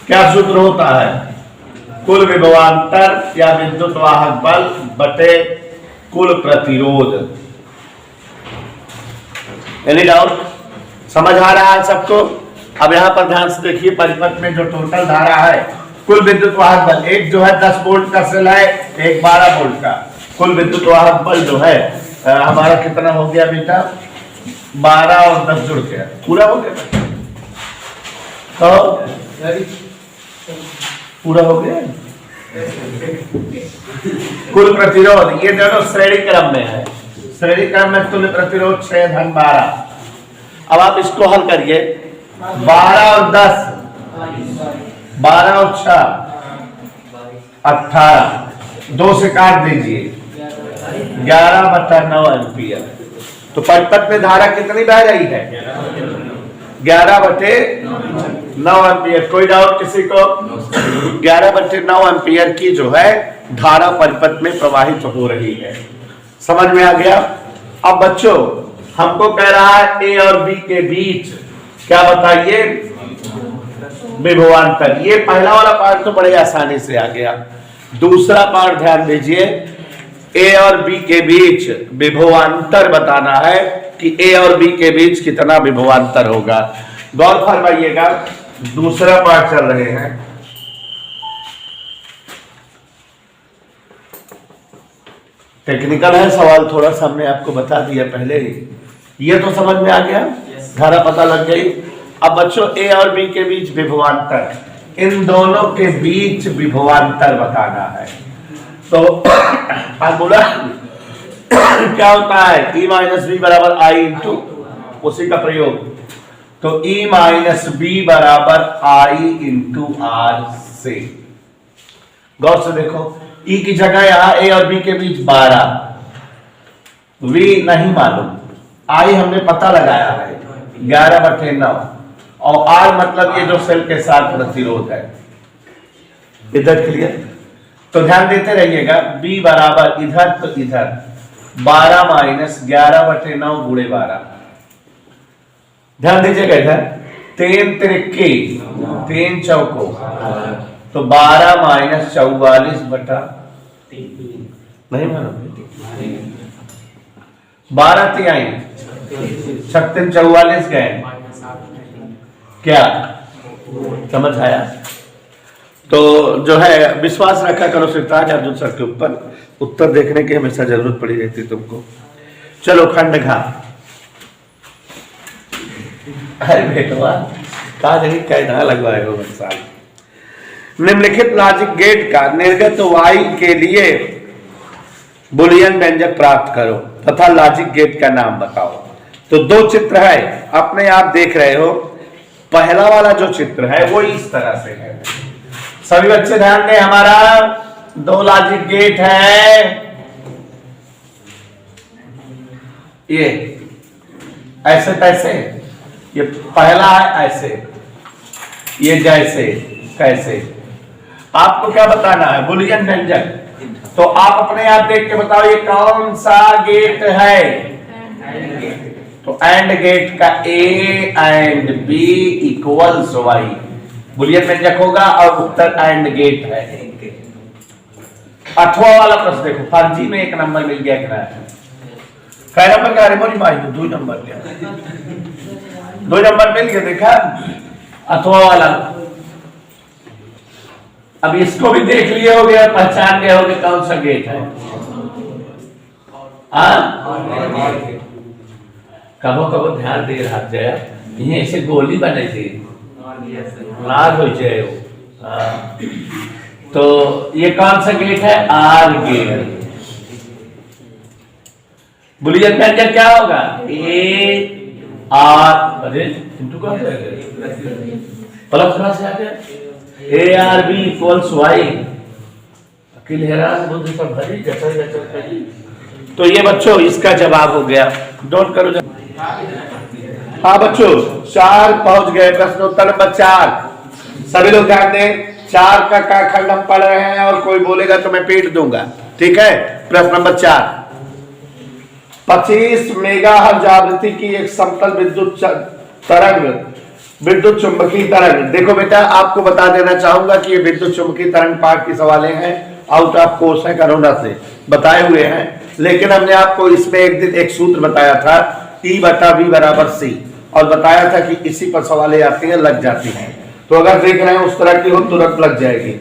क्या सूत्र होता है? कुल विभवांतर या विद्युत वाहक बल बटे कुल प्रतिरोध। Any doubt? समझ आ रहा है सबको? अब यहां पर ध्यान से देखिए, परिपथ में जो टोटल धारा है, कुल विद्युत वाहक बल, एक जो है 10 वोल्ट का सेल है, एक 12 वोल्ट का। कुल विद्युत वाहक बल जो है हमारा कितना हो गया बेटा? 12 और 10 जुड़ गया, पूरा हो गया। तो पूरा हो गया। कुल प्रतिरोध, ये दोनों श्रेणी क्रम में है। श्रेणी क्रम में तुल्य प्रतिरोध 6 धन 12। अब आप इसको हल करिए, 12 और 10, 12 और 6 18, 2 से काट दीजिए, 11/9 एम्पियर। तो परिपथ में धारा कितनी बह रही है? 11/9 एम्पियर। कोई डाउट किसी को? 11/9 एम्पियर की जो है धारा परिपथ में प्रवाहित हो रही है। समझ में आ गया? अब बच्चों हमको कह रहा है ए और बी के बीच क्या बताइए? विभवांतर। ये पहला वाला पार्ट तो बड़े आसानी से आ गया। दूसरा पार्ट ध्यान दीजिए, ए और बी के बीच विभवांतर बताना है कि ए और बी के बीच कितना विभवांतर होगा। गौर फरमाइएगा, दूसरा पार्ट चल रहे हैं। टेक्निकल है सवाल, थोड़ा सा हमने आपको बता दिया पहले ही। ये तो समझ में आ गया, धारा पता लग गई। अब बच्चों ए और बी के बीच विभवांतर, इन दोनों के बीच विभवांतर बताना है। तो फार्मूला क्या होता है? E माइनस बी बराबर I इंटू उसी का प्रयोग। तो E माइनस बी बराबर I इंटू R से। गौर से देखो, E की जगह यहां A और B के बीच 12, V नहीं मालूम, I हमने पता लगाया है 11/9, और R मतलब ये जो सेल के साथ प्रतिरोध है। इधर क्लियर? तो ध्यान देते रहिएगा, B बराबर इधर तो इधर 12 माइनस 11/9 गुणे 12। ध्यान दीजिएगा, इधर 3 त्रिके 3 चौको, तो 12 माइनस 44/3। नहीं मानो, 12 तिहाई 36 44 गए। क्या समझ आया? तो जो है विश्वास रखा करो सिद्धार्थ अर्जुन सर के ऊपर, उत्तर देखने की हमेशा जरूरत पड़ी रहती तुमको। चलो खंड घा। अरे बेटवा कहा जगह कहना लगवाए हो साल। निम्नलिखित लॉजिक गेट का निर्गत वाई के लिए बुलियन व्यंजक प्राप्त करो तथा लॉजिक गेट का नाम बताओ। तो 2 चित्र है, अपने आप देख रहे हो। पहला वाला जो चित्र है वो इस तरह से है। सभी बच्चे ध्यान दें, हमारा 2 लॉजिक गेट है। ये ऐसे तैसे, ये पहला है ऐसे, ये जैसे कैसे। आपको क्या बताना है? बुलियन व्यंजक। तो आप अपने आप देख के बताओ ये कौन सा गेट है? तो एंड गेट का A and B equals Y Boolean व्यंजक होगा और उत्तर एंड गेट है। 8वां वाला प्रश्न देखो, फर्जी में 1 नंबर मिल गया कि नहीं? कै नंबर का? मोरी माई 2 नंबर लिया, 2 नंबर मिल गया। देखा 8वां वाला। अब इसको भी देख लिए हो गया, पहचान गए होगे कौन सा गेट है। कबो कबो ध्यान दे रहा जया, ये ऐसे गोली बने थी लाल हो जाए। तो ये कौन सा गेट है? Are get. बुलियन व्यंजक क्या होगा? ए आर, अरे चिंटू कहां गए? पलक कहां से आ गया? A or B equals Y. अकेले हैरान बुद्धि पर भरी जैसा जैसा करी। तो ये बच्चों इसका जवाब हो गया। नोट करो। हाँ बच्चों 4 पहुंच गए। प्रश्नोत्तर नंबर 4 सभी लोग ध्यान दें। 4 का खंड हम पढ़ रहे हैं और कोई बोलेगा तो मैं पीट दूंगा, ठीक है। प्रश्न नंबर 4, 25 मेगाहर्ट्ज आवृत्ति की एक समतल विद्युत तरंग, विद्युत चुंबकीय तरंग। देखो बेटा आपको बता देना चाहूंगा कि ये विद्युत चुंबकीय तरंग पाठ के सवाले हैं, आउट ऑफ कोर्स है, कोरोना से बताए हुए हैं। लेकिन हमने आपको इसमें एक दिन एक सूत्र बताया था E/V बराबर C, और बताया था कि इसी पर सवाले आती हैं, लग जाती हैं। तो अगर देख रहे हैं उस तरह की हो तुरंत लग जाएगी।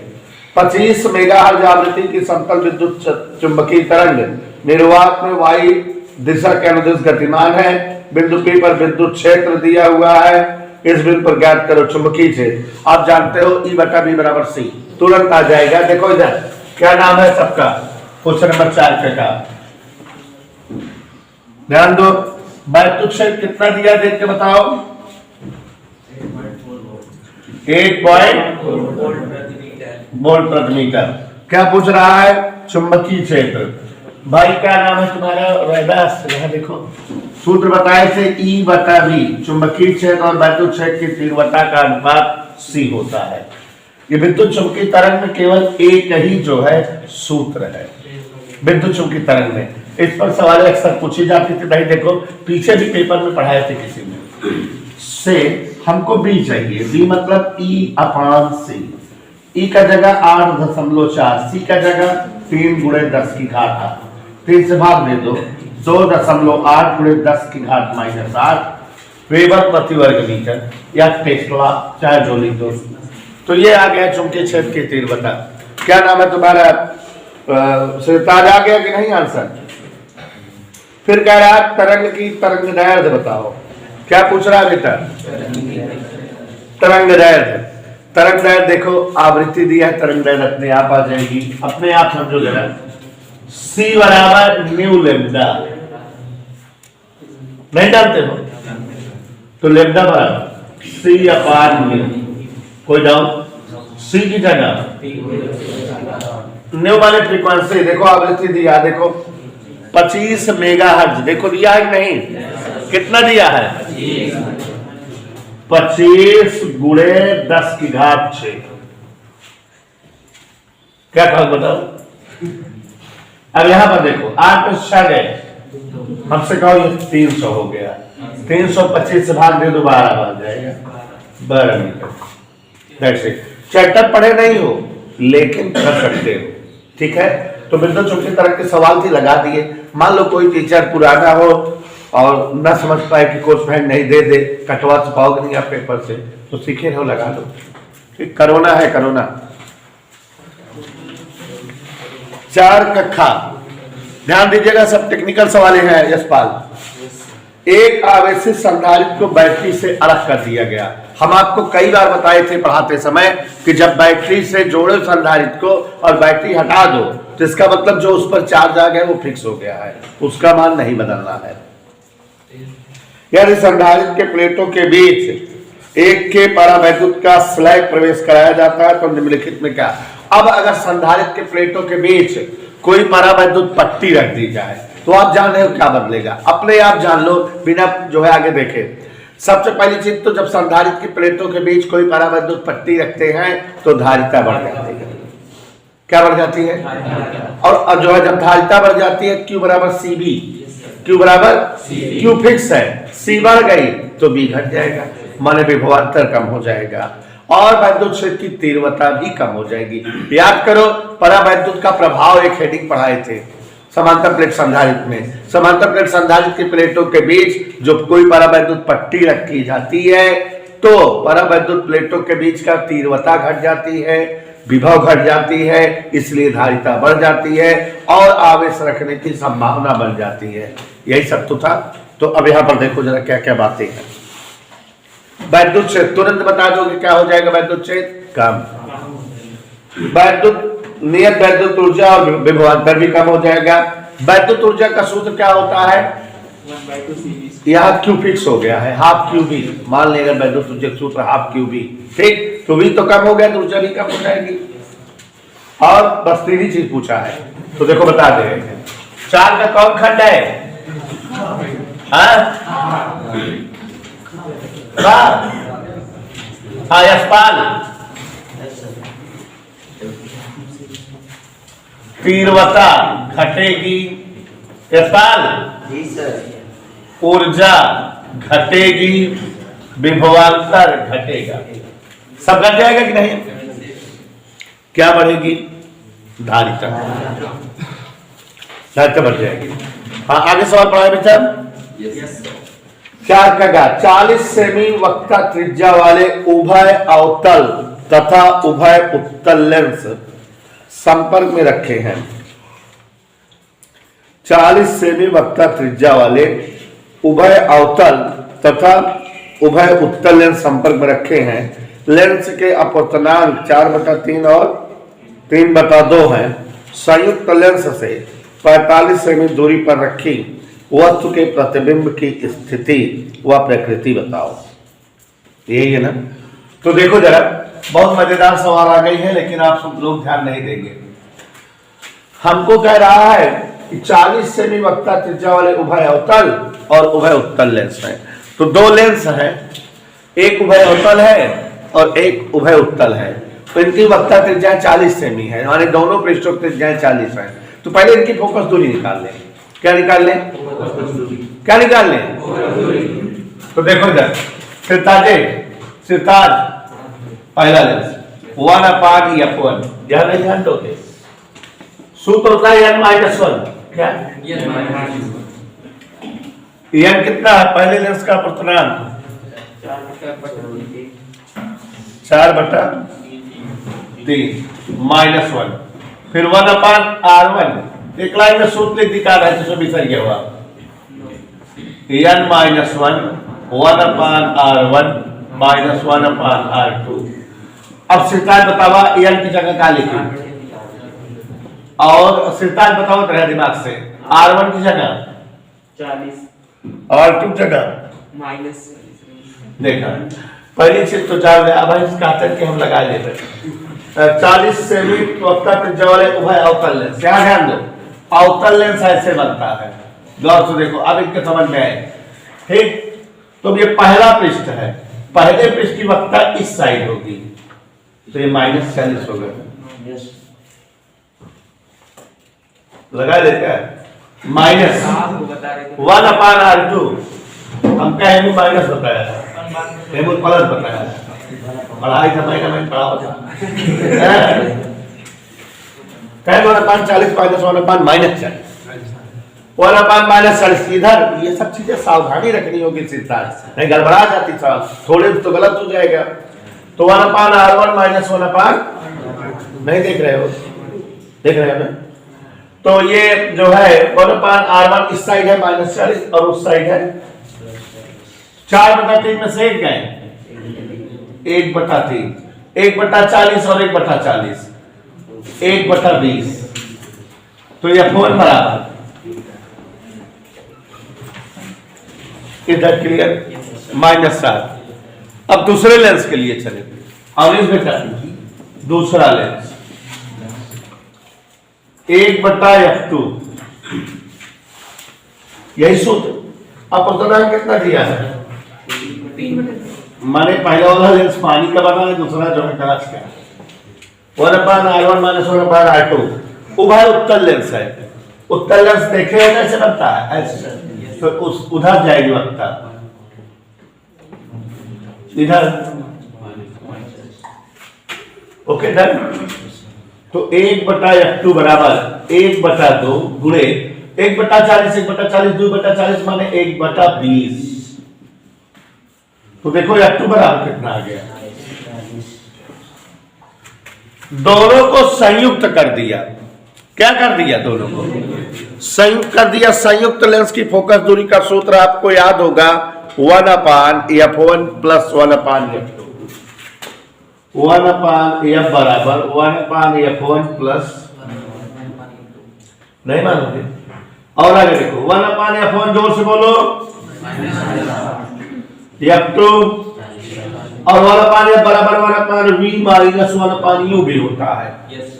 25 मेगाहर्ट्ज आवृत्ति की समतल विद्युत चुंबकीय तरंग निर्वात में वाई दिशा के अनुदिश गतिमान है। बिंदु P पर विद्युत क्षेत्र दिया हुआ है। इस बिंदु पर ज्ञात करो चुंबकीय क्षेत्र। आप जानते हो E/V बराबर C, तुरंत आ जाएगा। देखो इधर क्या नाम है सबका? क्वेश्चन नंबर 4 का ध्यान दो। विद्युत क्षेत्र कितना दिया देख के बताओ? 8 वोल्ट प्रति मीटर। क्या पूछ रहा है? चुंबकीय क्षेत्र। भाई क्या नाम है तुम्हारा? रैदास। यहाँ देखो सूत्र बताए थे E/V, चुंबकीय क्षेत्र और विद्युत क्षेत्र की तीव्रता का अनुपात C होता है। ये विद्युत चुंबकीय तरंग में केवल एक ही जो है सूत्र है विद्युत चुंबकीय तरंग में। इस पर सवाल अक्सर पूछी जाती थी। भाई देखो पीछे भी पेपर में पढ़ाए थे किसी में से, हमको B चाहिए। B मतलब E/C। E का जगह 8.4, C का जगह 3 × 10 की घात 8, 3 से भाग दे दो, 2.8 × 10 की घात -8 वेबर प्रति वर्ग मीटर या टेस्ला, चाहे जो लिख दो। तो ये आ गया चुंबकीय क्षेत्र की तीव्रता। क्या नाम है तुम्हारा? सिरताज। आ गया कि नहीं आंसर? फिर कह रहा है तरंग की तरंगदैर्घ्य बताओ। क्या पूछ रहा है बेटा? तरंगदैर्घ्य। तरंगदैर्घ्य देखो आवृत्ति दिया है, तरंगदैर्घ्य अपने आप आ जाएगी, अपने आप समझो जरा। C बराबर न्यू लेम्डा, नहीं जानते हो तो लेम्डा बराबर C/न्यू। कोई डाउट? C की जगह न्यू वाले फ्रीक्वेंसी। देखो आवृत्ति दिया, देखो 25 मेगाहर्ट्ज। देखो दिया है कि नहीं? कितना दिया है? 25 × 10 की घात 6। क्या कहा बताओ? अब यहां पर देखो 8 में 6 गए, हमसे कहो ये 300 हो गया। 325 से भाग दे दो 12 बन जाएगा 12 मीटर। That's it. चैप्टर पढ़े नहीं हो लेकिन कर सकते हो, ठीक है। तो विद्युत चुंबकीय तरंग के सवाल थी, लगा दिए। मान लो कोई टीचर पुराना हो और न समझ पाए कि कोर्स फैन नहीं दे दे, कटवा तो पाओगे नहीं आप पेपर से, तो सीखे रहो, लगा लो। ठीक, कोरोना है कोरोना। 4 कक्षा ध्यान दीजिएगा, सब टेक्निकल सवाल हैं। यशपाल, एक आवेशित संधारित्र को बैटरी से अलग कर दिया गया। हम आपको कई बार बताए थे पढ़ाते समय कि जब बैटरी से जोड़ो संधारित्र को और बैटरी हटा दो तो इसका मतलब जो उस पर चार्ज आ गया वो फिक्स हो गया है, उसका मान नहीं बदलना है। यदि संधारित्र के प्लेटों के बीच एक के परावैद्युत का स्लैब प्रवेश कराया जाता है तो निम्नलिखित में क्या? अब अगर संधारित्र के प्लेटों के बीच कोई परावैद्युत पट्टी रख दी जाए, तो आप जान रहे हो क्या बदलेगा, अपने आप जान लो बिना जो है आगे देखे। सबसे पहली चीज तो जब संधारित्र की प्लेटों के बीच कोई परावैद्युत पट्टी रखते हैं तो धारिता बढ़ जाती है। क्या बढ़ जाती है? और जो है जब धारिता बढ़ जाती है Q बराबर CB, Q बराबर Q फिक्स है, C बढ़ गई तो B घट जाएगा, माने विभवांतर कम हो जाएगा और वैद्युत क्षेत्र की तीव्रता भी कम हो जाएगी। याद करो परावैद्युत का प्रभाव एक हेडिंग पढ़ाए थे समांतर प्लेट संधारित्र में। समांतर प्लेट संधारित्र की प्लेटों के बीच जो कोई परावैद्युत पट्टी रखी जाती है तो परावैद्युत प्लेटों के बीच का तीव्रता घट जाती है, विभव घट जाती है, इसलिए धारिता बढ़ जाती है और आवेश रखने की संभावना बढ़ जाती है। यही सब तो था। तो अब यहां पर देखो जरा क्या क्या बातें हैं। वैद्युत क्षेत्र तुरंत बता दोगे क्या हो जाएगा? वैद्युत क्षेत्र कम, वैद्युत नियत वैद्युत ऊर्जा और विभवांतर भी कम हो जाएगा। वैद्युत ऊर्जा का सूत्र क्या होता है? यहाँ Q फिक्स हो गया है, हाफ QV। मान लें अगर वैद्युत ऊर्जा का सूत्र हाफ QV, ठीक, तो V तो कम हो गया तो ऊर्जा भी कम हो जाएगी। और बस तीन चीज पूछा है तो देखो बता दे रहे हैं। 4 का कौन खंड है? यशपाल, तीव्रता घटेगी, यशपाल ऊर्जा घटेगी, विभवांतर घटेगा, सब घट जाएगा कि नहीं? क्या बढ़ेगी? धारिता, धारिता बढ़ जाएगी। हाँ आगे सवाल पढ़ाए बेटा। क्या कहा? 40 सेमी वक्ता त्रिज्या वाले उभय अवतल तथा उभय उत्तल लेंस संपर्क में रखे हैं। 40 सेमी वक्ता त्रिज्या वाले उभय अवतल तथा उभय उत्तल लेंस संपर्क में रखे हैं। लेंस के अपवर्तनांक 4/3 और 3/2 हैं। संयुक्त लेंस से 45 सेमी दूरी पर रखी वस्तु के प्रतिबिंब की स्थिति व प्रकृति बताओ। यही है ना? तो देखो जरा, बहुत मजेदार सवाल आ गई है लेकिन आप सब लोग ध्यान नहीं देंगे। हमको कह रहा है कि 40 सेमी वक्ता त्रिज्या वाले उभय अवतल और उभय उत्तल लेंस हैं। तो दो लेंस हैं, एक उभय अवतल है और एक उभय उत्तल है। तो इनकी वक्ता त्रिज्या 40 सेमी है, यानी दोनों पृष्ठों की त्रिज्याएं 40 है। तो पहले इनकी फोकस दूरी निकाल लें। क्या निकाल लें? क्या निकाल लें? तो देखो इधर सिरताज पहला लेंस 1/f1, ध्यान नहीं ध्यान दोगे। सूत्र होता है n-1। क्या n कितना है? पहले लेंस का अपवर्तनांक 4/3 -1, फिर 1/r1। एक लाइन में सूत्र लिख दिखा रहा है जिसमें भी सही हुआ n-1 1/r1 -1/r2। अब सिरताज बतावा n की जगह क्या लिखी, और सिरताज बताओ तेरे दिमाग से r1 की जगह 40 और R2 जगह माइनस। देखा पहली चीज तो जान लिया। अब इस काटन के हम लगा लेते 40 सेमी वक्ता त्रिज्या वाले उभय अवतल लेंस। क्या ध्यान दो, अवतल लेंस ऐसे बनता है, गौर से देखो। अब इनके समझ में आए, ठीक। तो ये पहला पृष्ठ है, पहले पृष्ठ की वक्ता इस साइड होगी तो ये -40 होगा। लगा लेते हैं -1/r2। हम क्या हेमू माइनस बताया है, हेमू प्लस बताया है। पढ़ाई था मैंने पढ़ा होता 40 -40 इधर। ये सब चीजें सावधानी रखनी होगी सिरताज, नहीं गड़बड़ा जाती साहब, थोड़े तो गलत हो जाएगा। तो 1/r1 -1/, नहीं देख रहे हो? देख रहे हैं? तो ये जो है 1/r1 इस साइड है -40 और उस साइड है 4/3 में से एक गए 1/3, 1/40 और 1/40, 1/20। तो यह फोन बराबर इधर क्लियर -7। अब दूसरे लेंस के लिए चले। अब इस बेटा दूसरा लेंस 1/f2 यही सूत्र। अपवर्तनांक कितना दिया है? माने पहला वाला लेंस पानी का बना है, दूसरा जो है कांच का। 1/r1 - 1/r2 उभय उत्तल लेंस है। उत्तल लेंस देखे हैं कैसे बनता है? ऐसे। तो उस उधर जाएगी वक्ता, इधर। Okay done. तो 1/f2 बराबर 1/2 गुणे 1/40 1/40 2/40 माने 1/20। तो देखो f2 बराबर कितना आ गया? दोनों को संयुक्त कर दिया। क्या कर दिया? दोनों को संयुक्त कर दिया। संयुक्त लेंस की फोकस दूरी का सूत्र आपको याद होगा 1/f1 + 1/f2। 1/f बराबर 1/f1 प्लस, नहीं मानोगे? और आगे देखो 1/f1 जोर से बोलो f2, और 1/f बराबर 1/v - 1/u भी होता है।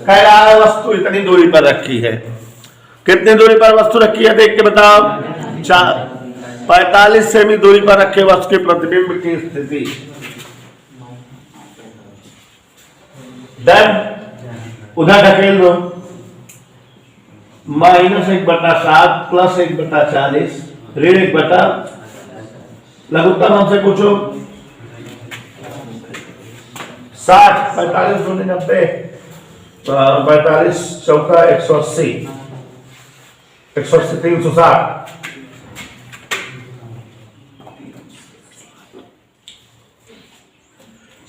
कह रहा है वस्तु इतनी दूरी पर रखी है। कितनी दूरी पर वस्तु रखी है देख के बताओ? 45 सेमी दूरी पर रखे वस्तु के प्रतिबिंब की स्थिति। देन उधर ढकेल दो, -1/7 + 1/40 ऋण 1/, लघुत्तम हमसे पूछो 60, 45 दूनी 90, 45 चौका 180, 180 360,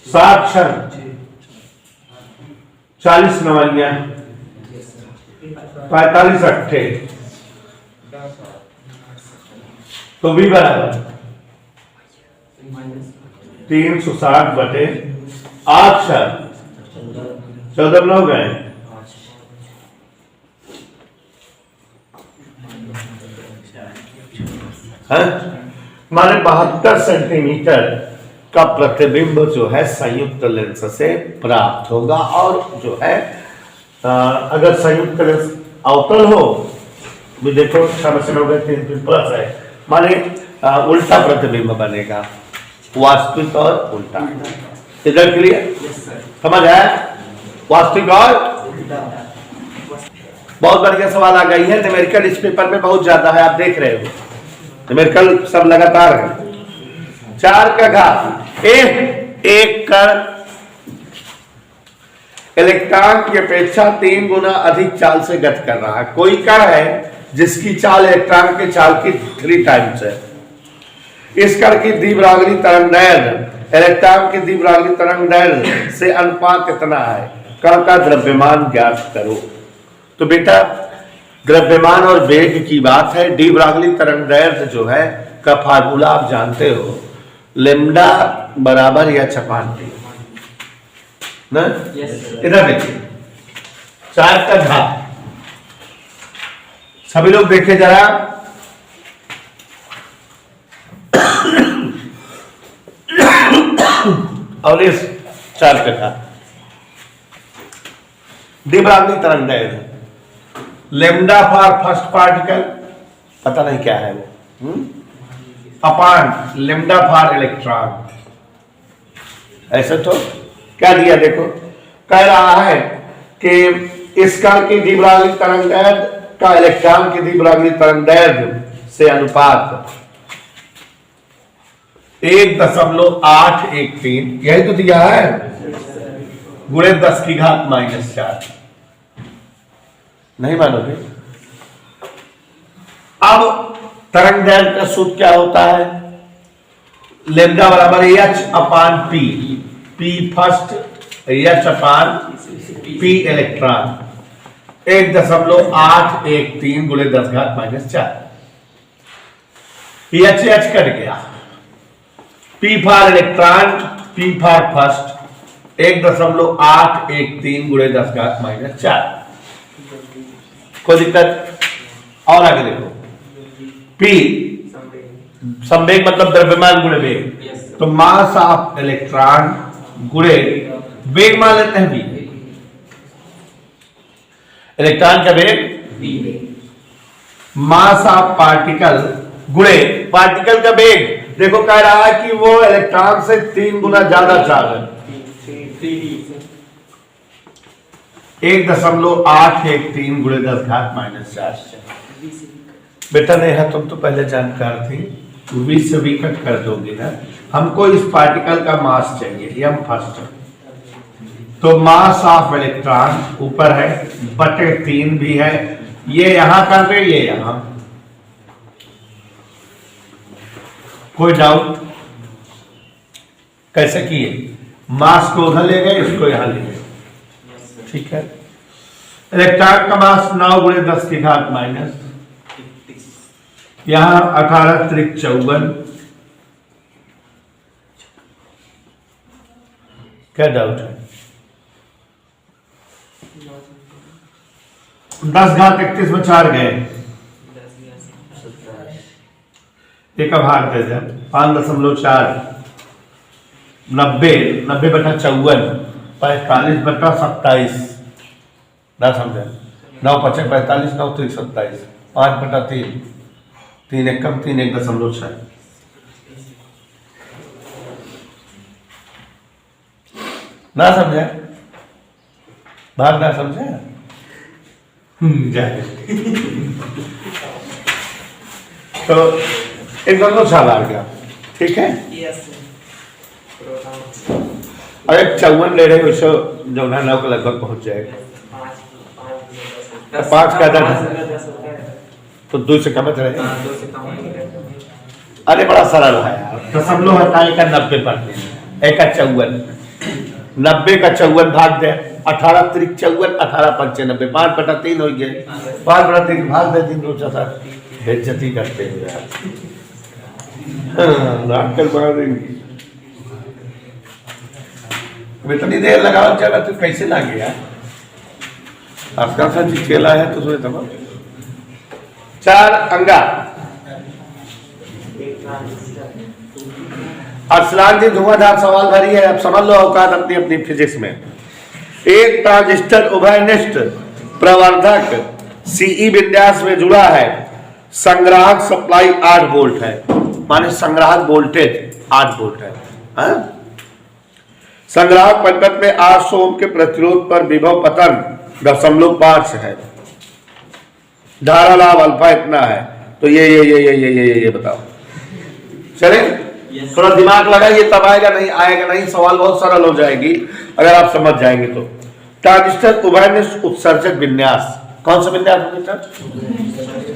60 क्षण 40 नवाइयां 45 अट्ठे, तो भी बराबर 360/8 क्षण 14 हो गए। माने 72 सेंटीमीटर का प्रतिबिंब जो है संयुक्त लेंस से प्राप्त होगा। और जो है अगर संयुक्त लेंस अवतल हो, भी देखो 3 प्लस है, माने उल्टा प्रतिबिंब बनेगा, वास्तविक और उल्टा। इधर क्लियर? समझ आया? वास्तविक और बहुत बढ़िया सवाल आ गई है। न्यूमेरिकल इस पेपर में बहुत ज्यादा है, आप देख रहे हो। न्यूमेरिकल सब लगातार है। 4 का घात 1 कण इलेक्ट्रॉन की अपेक्षा 3 गुना अधिक चाल से गति कर रहा है। कोई कण है जिसकी चाल इलेक्ट्रॉन के चाल की 3 टाइम्स है। इस कण की द्विपरागली तरंगदैर्घ्य इलेक्ट्रॉन की द्विपरागली तरंगदैर्घ्य से अनुपात कितना है? कण का द्रव्यमान ज्ञात करो। तो बेटा द्रव्यमान और वेग की बात है। द्विपरागली तरंगदैर्घ्य जो है का फार्मूला आप जानते हो, लैम्डा बराबर h/t ना। इधर देखिए 4 का घात, सभी लोग देखे जरा। और इस 4 का घात द्विपरागली तरंगदैर्घ्य, लैम्डा फॉर फर्स्ट पार्टिकल पता नहीं क्या है वो, अपान लैम्डा फॉर इलेक्ट्रॉन। ऐसा तो क्या दिया देखो, कह रहा है कि इस कण की द्विपरागली तरंगदैर्घ्य का इलेक्ट्रॉन की द्विपरागली तरंगदैर्घ्य से अनुपात 1.813, यही तो दिया है, गुणे 10 की घात -4। नहीं मानोगे? अब तरंगदैर्घ्य का सूत्र क्या होता है? लैम्डा बराबर h/p, p first, h/p electron 1.813 गुणे 10 घात -4। h कट गया, p for electron, p for first 1.813 गुणे 10 घात -4। कोई दिक्कत? और आगे देखो, P संवेग मतलब द्रव्यमान गुणे वेग, तो मास ऑफ इलेक्ट्रॉन गुणे वेग मान लेते हैं v। इलेक्ट्रॉन का वेग मास ऑफ पार्टिकल गुणे पार्टिकल का वेग। देखो कह रहा है कि वो इलेक्ट्रॉन से 3 गुना ज्यादा चार्ज है, 1.813 गुणे 10⁻⁴। बेटा नेहा तुम तो पहले जानकार थी, v से v कट कर दोगे ना। हमको इस पार्टिकल का मास चाहिए, m फर्स्ट। तो मास ऑफ इलेक्ट्रॉन ऊपर है बटे 3 भी है, ये यहां कर दे, ये यहां। कोई डाउट? कैसे किए? मास को उधर ले गए, इसको यहां ले गए, ठीक है। इलेक्ट्रॉन का मास 9 गुणे 10⁻⁻, यहां 18 त्रिक 54। क्या डाउट है? 10⁻31 में 4 गए, एक का भाग दे दे 5.4, 90 90/54, 45/27। ना समझे? 9 × 5 = 45, 9 × 3 = 27, 5/3, 3 × 1 = 3, 1.6। ना समझे? भाग ना समझे? जाए तो 1.6 बार गया, ठीक है। अरे 54 ले रहे हो, इसको जो ना 9 के लगभग पहुंच जाएगा। 5 का 10 तो 2 से कम रहे। अरे बड़ा सरल है यार, दशमलव हटाए का 90 पर 1 का 54, 90 का 54 भाग दे, 18 त्रिक 54, 18 पंचे 90, 5/3 हो गए, 5/3 भाग दे 3 रोचा था। बेइज्जती करते हो यार, नाटक बना देंगे। इतनी देर लगाओ चला तो कैसे ना गया? आपका सा जी चला है तो सोचे तमाम 4 अंगा। अरसलान जी धुआंधार सवाल भरी है, अब समझ लो औकात अपनी अपनी फिजिक्स में। एक ट्रांजिस्टर उभयनिष्ठ प्रवर्धक सीई विन्यास में जुड़ा है, संग्राहक सप्लाई 8 वोल्ट है, माने संग्राहक वोल्टेज 8 वोल्ट है, हाँ? संग्राहक परिपथ में 800 ओम के प्रतिरोध पर विभव पतन 0.5 है, धारा लाभ अल्फा इतना है। तो ये बताओ, चले? थोड़ा दिमाग लगाइए, तब आएगा नहीं आएगा नहीं, सवाल बहुत सरल हो जाएगी अगर आप समझ जाएंगे तो। ट्रांजिस्टर उभयनिष्ठ उत्सर्जक विन्यास, कौन सा विन्यास है बेटा?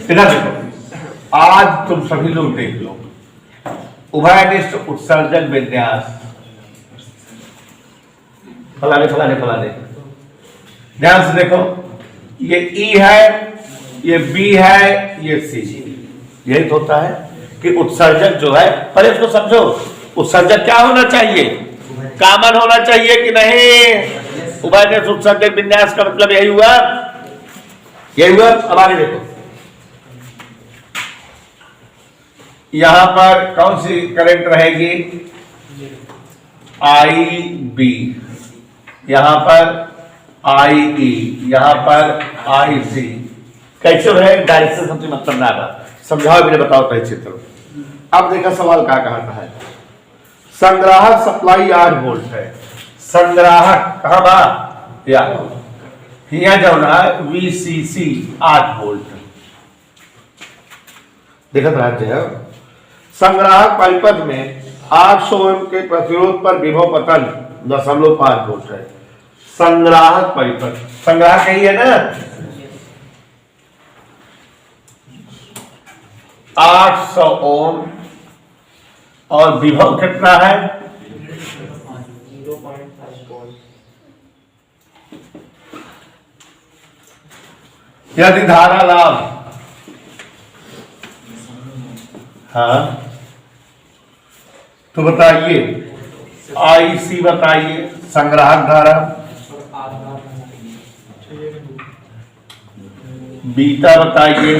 इधर देखो, आज तुम सभी लोग देख लो, उभयनिष्ठ उत्सर्जक विन्यास फलाने फलाने फलाने। ध्यान से देखो, ये ई है, ये बी है, ये सी। यही तो होता है कि उत्सर्जक जो है, पहले इसको समझो, उत्सर्जक क्या होना चाहिए? कॉमन होना चाहिए कि नहीं? उभयनिष्ठ उत्सर्जक विन्यास का मतलब यही हुआ, यही हुआ। अब आगे देखो, यहां पर कौन सी करंट रहेगी? आई बी, यहां पर आई ई, यहां पर आई सी। कैसे है? डायरेक्शन सबसे मतलब ना था, समझाओ मैंने, बताओ पहले चित्र। अब देखा सवाल क्या कहता है, संग्राहक सप्लाई 8 वोल्ट है, संग्राहक कहां बा? यहाँ जाओ ना, VCC 8 वोल्ट। देखा राज्य है, संग्राहक परिपथ में 800 ओम के प्रतिरोध पर विभव पतन 0.5 वोल्ट है। संग्राहक परिपथ, संग्राहक यही है ना, 800 ओम और विभव कितना है? यदि धारा लाभ, हाँ तो बताइए, IC बताइए, संग्राहक धारा, बीटा बताइए,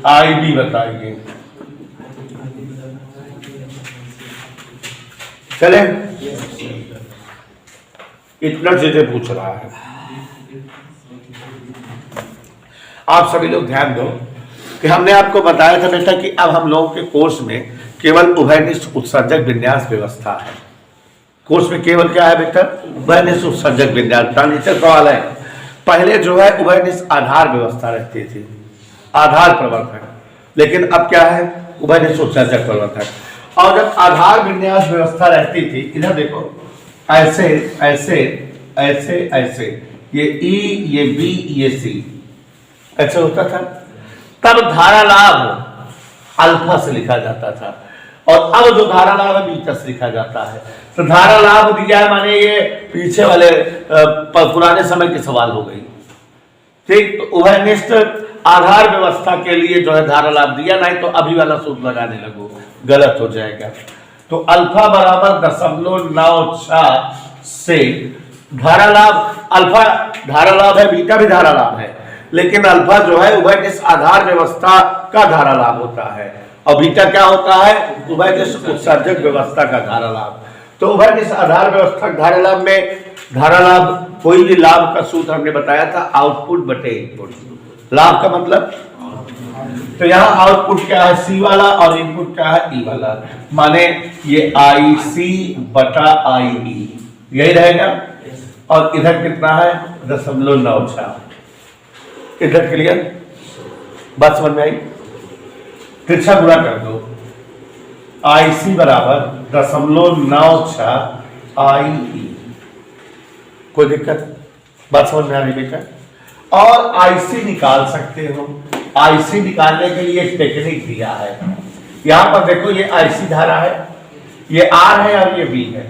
IB बताइए। चले, इतना चीजें पूछ रहा है। आप सभी लोग ध्यान दो कि हमने आपको बताया था बेटा कि अब हम लोगों के कोर्स में केवल उभयनिष्ठ उत्सर्जक विन्यास व्यवस्था है। कोर्स में केवल क्या है बेटा? उभयनिष्ठ उत्सर्जक विन्यास। नीचे सवाल है, पहले जो है उभयनिष्ठ आधार व्यवस्था रहती थी, आधार प्रवर्धक, लेकिन अब क्या है? उभयनिष्ठ उत्सर्जक प्रवर्धक। और जब आधार विन्यास व्यवस्था रहती थी, इधर देखो, ऐसे ऐसे ऐसे ऐसे, ये ई, ये बी, ये सी, ऐसे होता था। तब धारा लाभ अल्फा से लिखा जाता था, और अब जो धारा लाभ है बीटा से लिखा जाता है। तो धारा लाभ दिया है माने ये पीछे वाले पुराने समय के सवाल हो गई, ठीक। तो उभयनिष्ठ आधार व्यवस्था के लिए जो है धारा लाभ दिया, नहीं तो अभी वाला सूत्र लगाने लगो, गलत हो जाएगा। तो अल्फा बराबर 0.96 से धारा लाभ, अल्फा धारा लाभ है, बीटा भी धारा लाभ है, लेकिन अल्फा जो है उभयनिष्ठ आधार व्यवस्था का धारा लाभ होता है, और बीटा क्या होता है? उभयनिष्ठ उत्सर्जक व्यवस्था का धारा लाभ। तो उभयनिष्ठ आधार व्यवस्था धारा लाभ में, धारा लाभ कोई भी लाभ का सूत्र हमने बताया था, आउटपुट बटे इनपुट। लाभ का मतलब, तो यहाँ आउटपुट क्या है? सी वाला, और इनपुट क्या है? ई वाला। माने ये आई सी बटा आई ई, यही रहेगा। और इधर कितना है? 0.96। इधर क्लियर? बात समझ में आई? तिरछा गुणा कर दो, आई सी बराबर 0.96 आई ई। कोई दिक्कत? बात समझ में आ रही बेटा? और आईसी निकाल सकते हो। आईसी निकालने के लिए एक टेक्निक दिया है। यहां पर देखो, ये आईसी धारा है, ये आर है और ये बी है।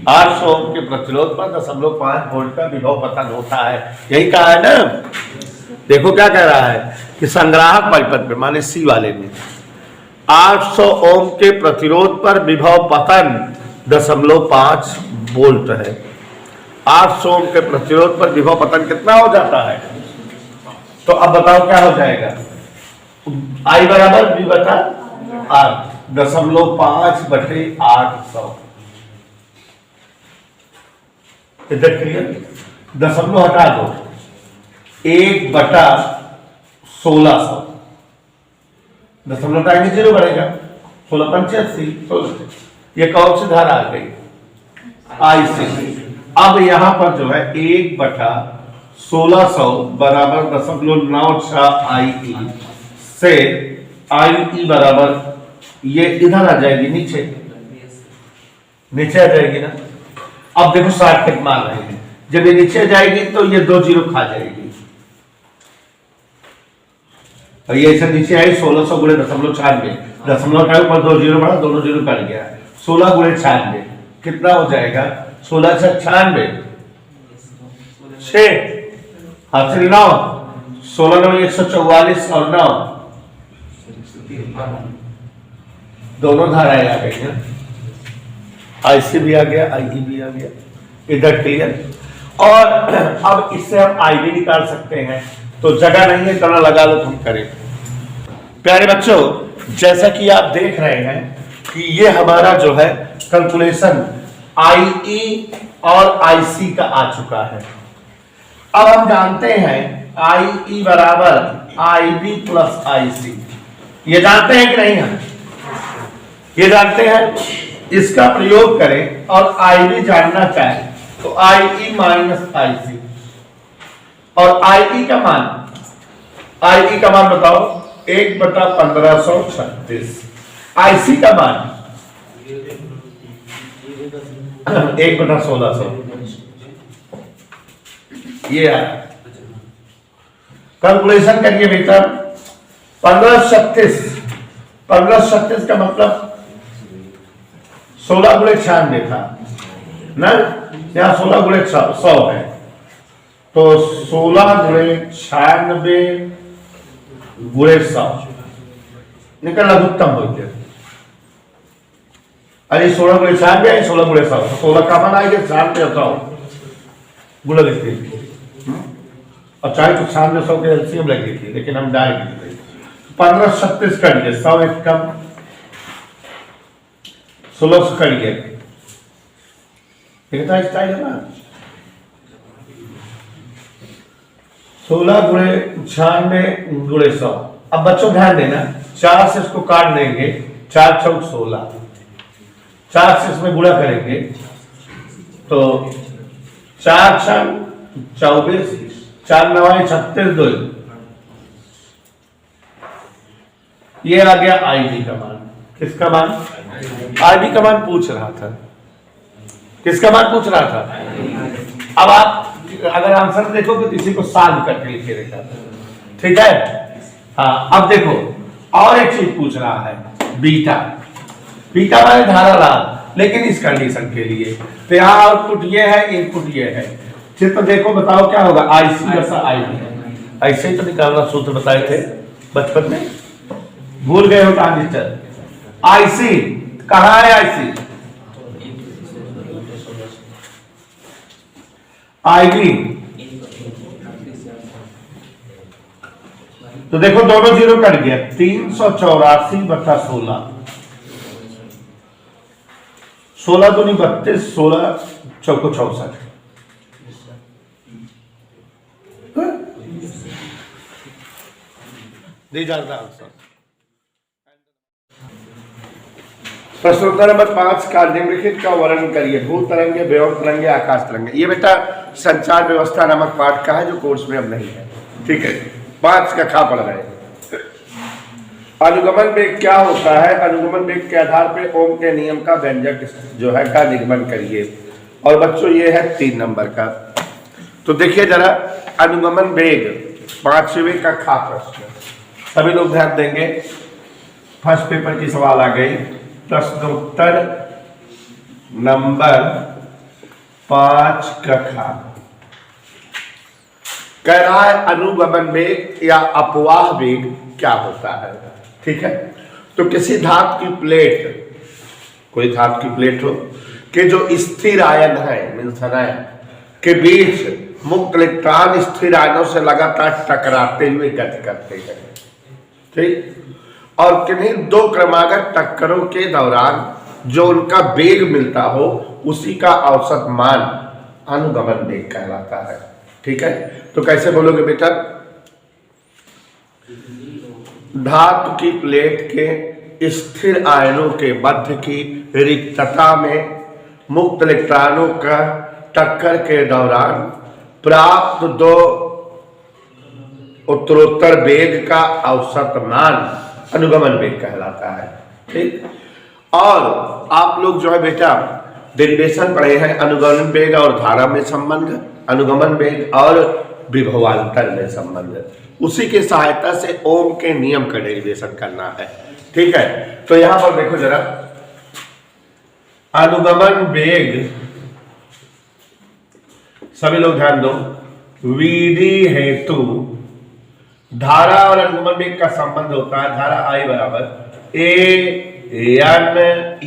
800 ओम के प्रतिरोध पर 0.5 वोल्ट का विभव पतन होता है, यही कहा है ना। देखो क्या कह रहा है कि संग्राहक परिपथ में, माने सी वाले में 800 ओम के प्रतिरोध पर विभव पतन 0.5 वोल्ट है। 800 ओम के प्रतिरोध पर विभव पतन कितना हो जाता है? तो अब बताओ क्या हो जाएगा? आई बराबर बी बटा आर, 0.5 बटे 800। इधर क्लियर? दशमलव हटा दो, 1 बटा 1600, दशमलव टाइम 0 बढ़ेगा, 16 ये कौन सी धारा आ गई? आई सी। अब यहां पर जो है 1 बटा 1600 बराबर 0.96 आई ई से आई ई बराबर, ये इधर आ जाएगी, नीचे नीचे आ जाएगी ना। अब देखो सार्थक मान रहे हैं, जब ये नीचे जाएगी तो ये 2 जीरो खा जाएगी, और ये ऐसे नीचे आई 1600 गुणे 0.96, दशमलव का ऊपर 2 जीरो बढ़ा, दोनों जीरो कट गया, 16 गुणे 96 कितना हो जाएगा? 16 से 96, 6 हासिल 9, 16 9 144 और 9, दोनों धाराएं आ गई हैं। आईसी भी आ गया, आईई भी आ गया। इधर क्लियर? और अब इससे हम आई भी निकाल सकते हैं, तो जगह नहीं है, इतना लगा लो, हम करें। प्यारे बच्चों, जैसा कि आप देख रहे हैं कि ये हमारा जो है कैलकुलेशन आईई और आईसी का आ चुका है। अब हम जानते हैं आईई बराबर आईबी प्लस आईसी, ये जानते हैं कि नहीं? हम ये जानते हैं। इसका प्रयोग करें और आईबी जानना चाहें तो आईई माइनस आईसी, और आईई का मान बताओ 1 बटा 1536, आईसी का मान 1 बटा 1600, ये आया। कैलकुलेशन करिए बेटा, 1536 का मतलब 16 गुणे 96 था ना, यहाँ 16 गुणे 100 है, तो 16 गुणे 96 गुणे 100 निकल लघुत्तम हो गया। अरे 16 गुणे 96 है, 16 गुणे 100, 16 का मान आएगा 96 और 100 गुणा लिख लीजिए, और चाहे तो 96 100 के एलसीएम लग गई थी, लेकिन हम डायरेक्ट 1536 कर दिए, 100 एक कम 1600 कर गया, कितना स्टाइल है ना। 16 गुणे 96 गुणे 100। अब बच्चों ध्यान देना, 4 से इसको काट देंगे, 4 चौक 16, 4 से इसमें गुणा करेंगे तो 4 छक 24, 4 9 36 2, ये आ गया आईबी का मान। किसका मान? आईबी का मान पूछ रहा था। किसका मान पूछ रहा था? अब आप अगर आंसर देखो तो किसी को साल करके लिखे रहता था, ठीक है। हाँ, अब देखो और एक चीज पूछ रहा है, बीटा। बीटा माने धारा लाभ, लेकिन इस कंडीशन के लिए तो यहाँ आउटपुट ये है, इनपुट ये है। चित्र देखो, बताओ क्या होगा? आईसी बसा आईबी। ऐसे ही तो निकालना सूत्र बताए थे बचपन में, भूल गए हो ट्रांजिस्टर। आईसी कहाँ है? आईसी आईबी, तो देखो दोनों जीरो कट गया, 384 बटा 16, 16 दूनी 32, 16 चौको 64। प्रश्नोत्तर नंबर 5 का निम्नलिखित का वर्णन करिए। भू तरंगे, व्यवहार तरंगे, आकाश तरंगे। ये बेटा संचार व्यवस्था नामक पाठ का है जो कोर्स में अब नहीं है, ठीक है। 5 का खा पढ़ रहे हैं। अनुगमन वेग क्या होता है? अनुगमन वेग के आधार पर ओम के नियम का व्यंजक जो है का निगमन करिए। और बच्चों ये है 3 नंबर का। तो देखिए जरा, अनुगमन वेग 5वें का खा प्रश्न, सभी लोग ध्यान देंगे। फर्स्ट पेपर की सवाल आ गई, प्रश्नोत्तर नंबर 5 का खा। कह रहा है अनुगमन वेग या अपवाह वेग क्या होता है, ठीक है। तो किसी धातु की प्लेट, कोई धातु की प्लेट हो कि जो स्थिर आयन है के बीच मुक्त इलेक्ट्रॉन स्थिर आयनों से लगातार टकराते हुए गति करते हैं, ठीक। और किन्हीं 2 क्रमागत टक्करों के दौरान जो उनका वेग मिलता हो उसी का औसत मान अनुगमन वेग कहलाता है, ठीक है। तो कैसे बोलोगे बेटा? धातु की प्लेट के स्थिर आयनों के मध्य की रिक्तता में मुक्त इलेक्ट्रॉनों का टक्कर के दौरान प्राप्त 2 उत्तरोत्तर वेग का औसत मान अनुगमन वेग कहलाता है, ठीक। और आप लोग जो है बेटा डेरिवेशन पढ़े हैं, अनुगमन वेग और धारा में संबंध, अनुगमन वेग और विभवांतर में संबंध, उसी की सहायता से ओम के नियम का डेरिवेशन करना है, ठीक है। तो यहां पर देखो जरा, अनुगमन वेग, सभी लोग ध्यान दो, विधि हेतु धारा और अनुगमन वेग का संबंध होता है। धारा आई बराबर ANEBD।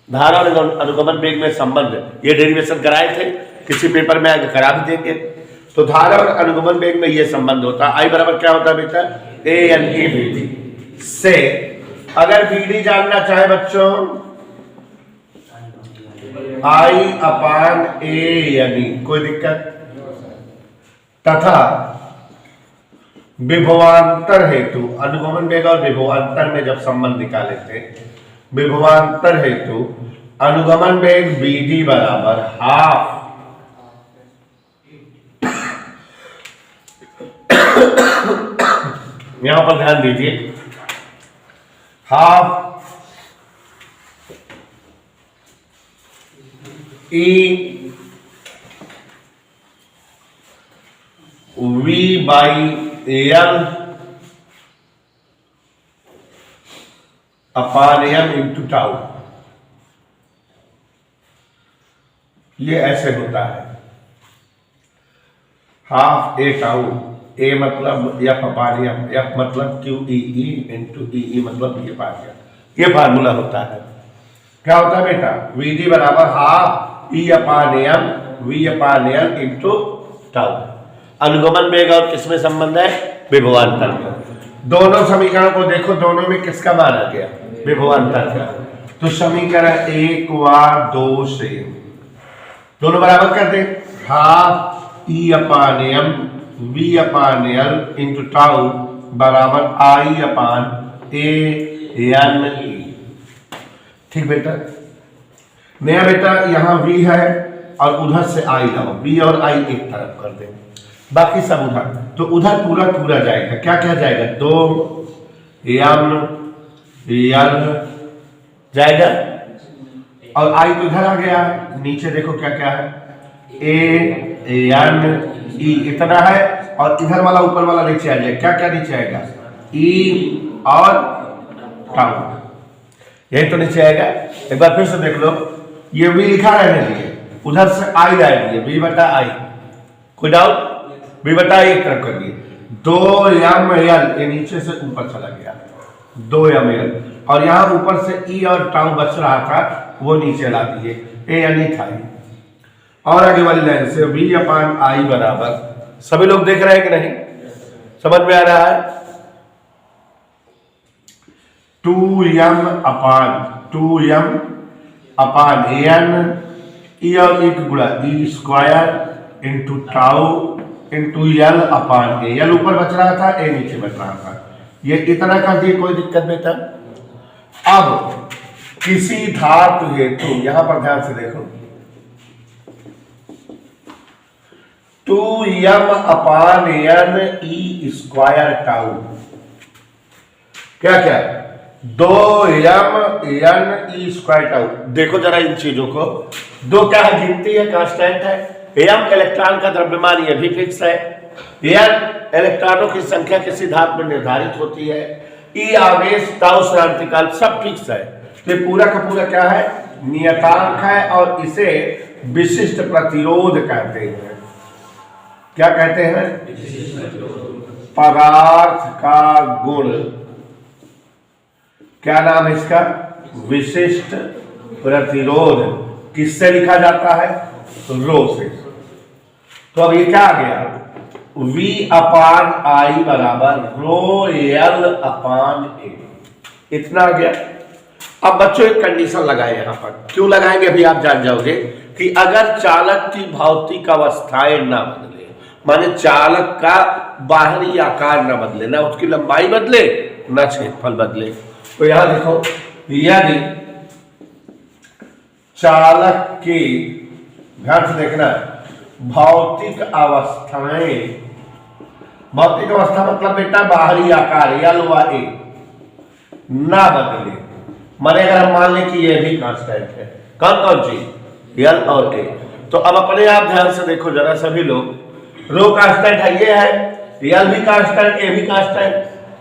धारा और अनुगमन वेग में संबंध, ये डेरिवेशन कराए थे, किसी पेपर में आगे करा भी देंगे। तो धारा और अनुगमन वेग में ये संबंध होता है। आई बराबर क्या होता है बेटा? ANEBD से अगर BD जानना चाहे बच्चों, I/ANE, कोई दिक्कत? तथा विभवांतर हेतु, अनुगमन वेग और विभवांतर में जब संबंध निकाले थे, विभवांतर हेतु अनुगमन वेग BD बराबर हाफ यहां पर ध्यान दीजिए, हाफ V/L अपान M इंटू टाउ, ये ऐसे होता है। हाफ A टाउ, A मतलब F अपान M, F मतलब QEE इंटू EE मतलब ये पार गया, ये फार्मूला होता है। क्या होता है बेटा? VD बराबर हाफ E अपान M V अपान L इंटू टाउ। अनुगमन वेग और किसमें संबंध है? विभवांतर में। दोनों समीकरणों को देखो, दोनों में किसका मान आ गया? विभवांतर का। तो समीकरण 1 व 2 से दोनों बराबर कर दे, half E upon M V upon L into tau बराबर I upon A N E. ठीक बेटा, नया बेटा यहाँ v है और उधर से i लाओ, v और i एक तरफ कर दें, बाकी सब उधर, तो उधर पूरा पूरा जाएगा। क्या क्या जाएगा? 2 एम एल जाएगा और i तो इधर आ गया है। नीचे देखो क्या क्या है, ए एन ई इतना है और इधर वाला ऊपर वाला नीचे आ जाएगा। क्या क्या नीचे आएगा? ई और टाउ, यही तो नीचे आएगा। एक बार फिर से देख लो, ये v लिखा रहने दिए, उधर से i आएगी, v बटा i, कोई डाउट? v बटा i एक तरफ कर दिए, 2 एम एल ये नीचे से ऊपर चला गया, 2 एम एल, और यहाँ ऊपर से e और टाउ बच रहा था वो नीचे ला दिए, ए यानी था। और आगे वाली लाइन से v अपान i बराबर, सभी लोग देख रहे हैं कि नहीं? समझ में आ रहा है? 2m अपान एन ई और एक गुणा e square into tau into L upon A. L ऊपर बच रहा था, ए नीचे बच रहा था, ये इतना कर दिए, कोई दिक्कत बेटा? अब किसी धातु हेतु, यहां पर ध्यान से देखो, 2m अपान एन ई स्क्वायर टाउ, क्या क्या? 2m N E square tau. देखो जरा इन चीजों को, 2 क्या है? गिनती है, कांस्टेंट है, m इलेक्ट्रॉन का द्रव्यमान ये भी फिक्स है, n इलेक्ट्रॉनों की संख्या किसी धातु में निर्धारित होती है, e आवेश, टाउ क्रांतिकाल सब फिक्स है। तो पूरा का पूरा क्या है? नियतांक है और इसे विशिष्ट प्रतिरोध कहते हैं। क्या कहते हैं? पदार्थ का गुण। क्या नाम है इसका? विशिष्ट प्रतिरोध। किससे लिखा जाता है? रो से। तो अब ये क्या आ गया? v अपान आई बराबर रो एल अपान ए, इतना आ गया। अब बच्चों एक कंडीशन लगाए यहां पर, क्यों लगाएंगे अभी आप जान जाओगे, कि अगर चालक की भौतिक अवस्थाएं ना बदले, माने चालक का बाहरी आकार ना बदले, ना उसकी लंबाई बदले ना क्षेत्रफल बदले, तो यहां देखो, यदि चालक की, ध्यान से देखना, भौतिक अवस्थाएं, भौतिक अवस्था मतलब बेटा बाहरी आकार एल व ए ना बदले, माने अगर हम मान लें कि ये भी कांस्टेंट है, कौन कौन चीज? एल और ए। तो अब अपने आप ध्यान से देखो जरा सभी लोग, रो कांस्टेंट है, ये है, एल भी कांस्टेंट, ए भी कांस्टेंट,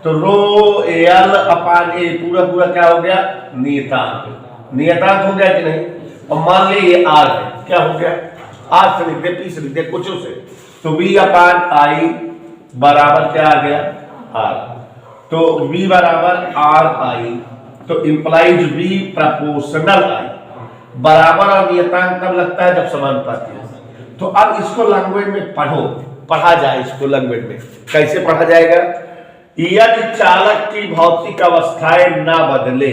तो रो एल अपान ए पूरा पूरा क्या हो गया? नियतांक। नियतांक हो गया कि नहीं? और मान ली ये आर है, क्या हो गया? आर से लिख दे, पी से लिख दे, कुछ से, तो v अपान आई बराबर क्या आ गया? आर। तो v बराबर आर आई, तो इंप्लाइज v प्रोपोर्शनल आई, बराबर और नियतांक तब लगता है जब समानुपाती है। तो अब इसको लैंग्वेज में पढ़ो, पढ़ा जाए इसको लैंग्वेज में, कैसे पढ़ा जाएगा? यदि चालक की भौतिक अवस्थाएं ना बदले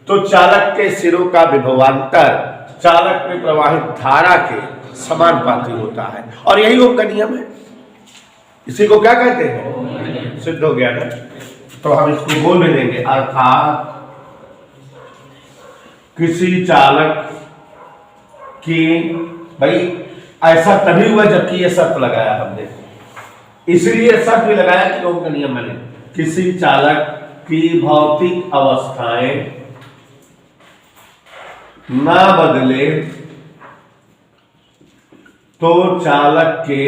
तो चालक के सिरों का विभवांतर चालक में प्रवाहित धारा के समानुपाती होता है, और यही ओम का नियम है। इसी को क्या कहते हैं? सिद्ध हो गया ना। तो हम इसको बोल भी देंगे, अर्थात किसी चालक की, भाई ऐसा तभी हुआ जबकि ये शर्त लगाया हमने, इसलिए शर्त भी लगाया कि ओम का नियम बने, किसी चालक की भौतिक अवस्थाएं ना बदले तो चालक के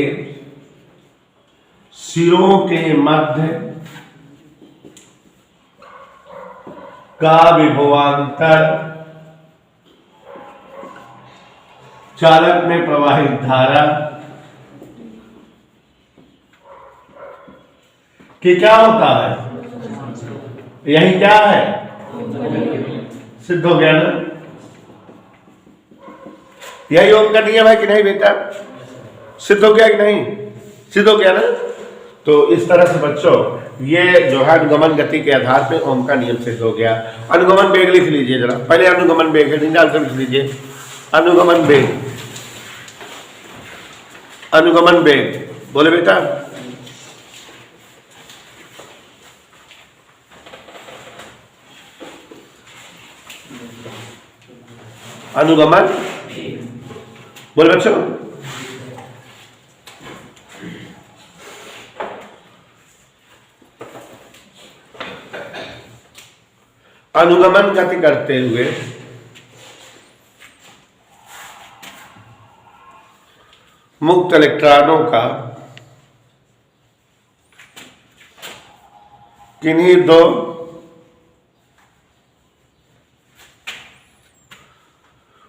सिरों के मध्य का विभवांतर चालक में प्रवाहित धारा कि क्या होता है? यही क्या है? सिद्ध हो गया ना। यही ओम का नियम है कि नहीं बेटा? सिद्ध हो गया कि नहीं? सिद्ध हो गया ना। तो इस तरह से बच्चों ये जो है अनुगमन गति के आधार पे ओम का नियम सिद्ध हो गया। अनुगमन वेग लिख लीजिए जरा, पहले अनुगमन वेग है, निकाल कर लिख लीजिए अनुगमन वेग। अनुगमन वेग, बोले बेटा। अनुगमन, बोले बच्चों। अनुगमन गति करते हुए मुक्त इलेक्ट्रॉनों का किन्हीं दो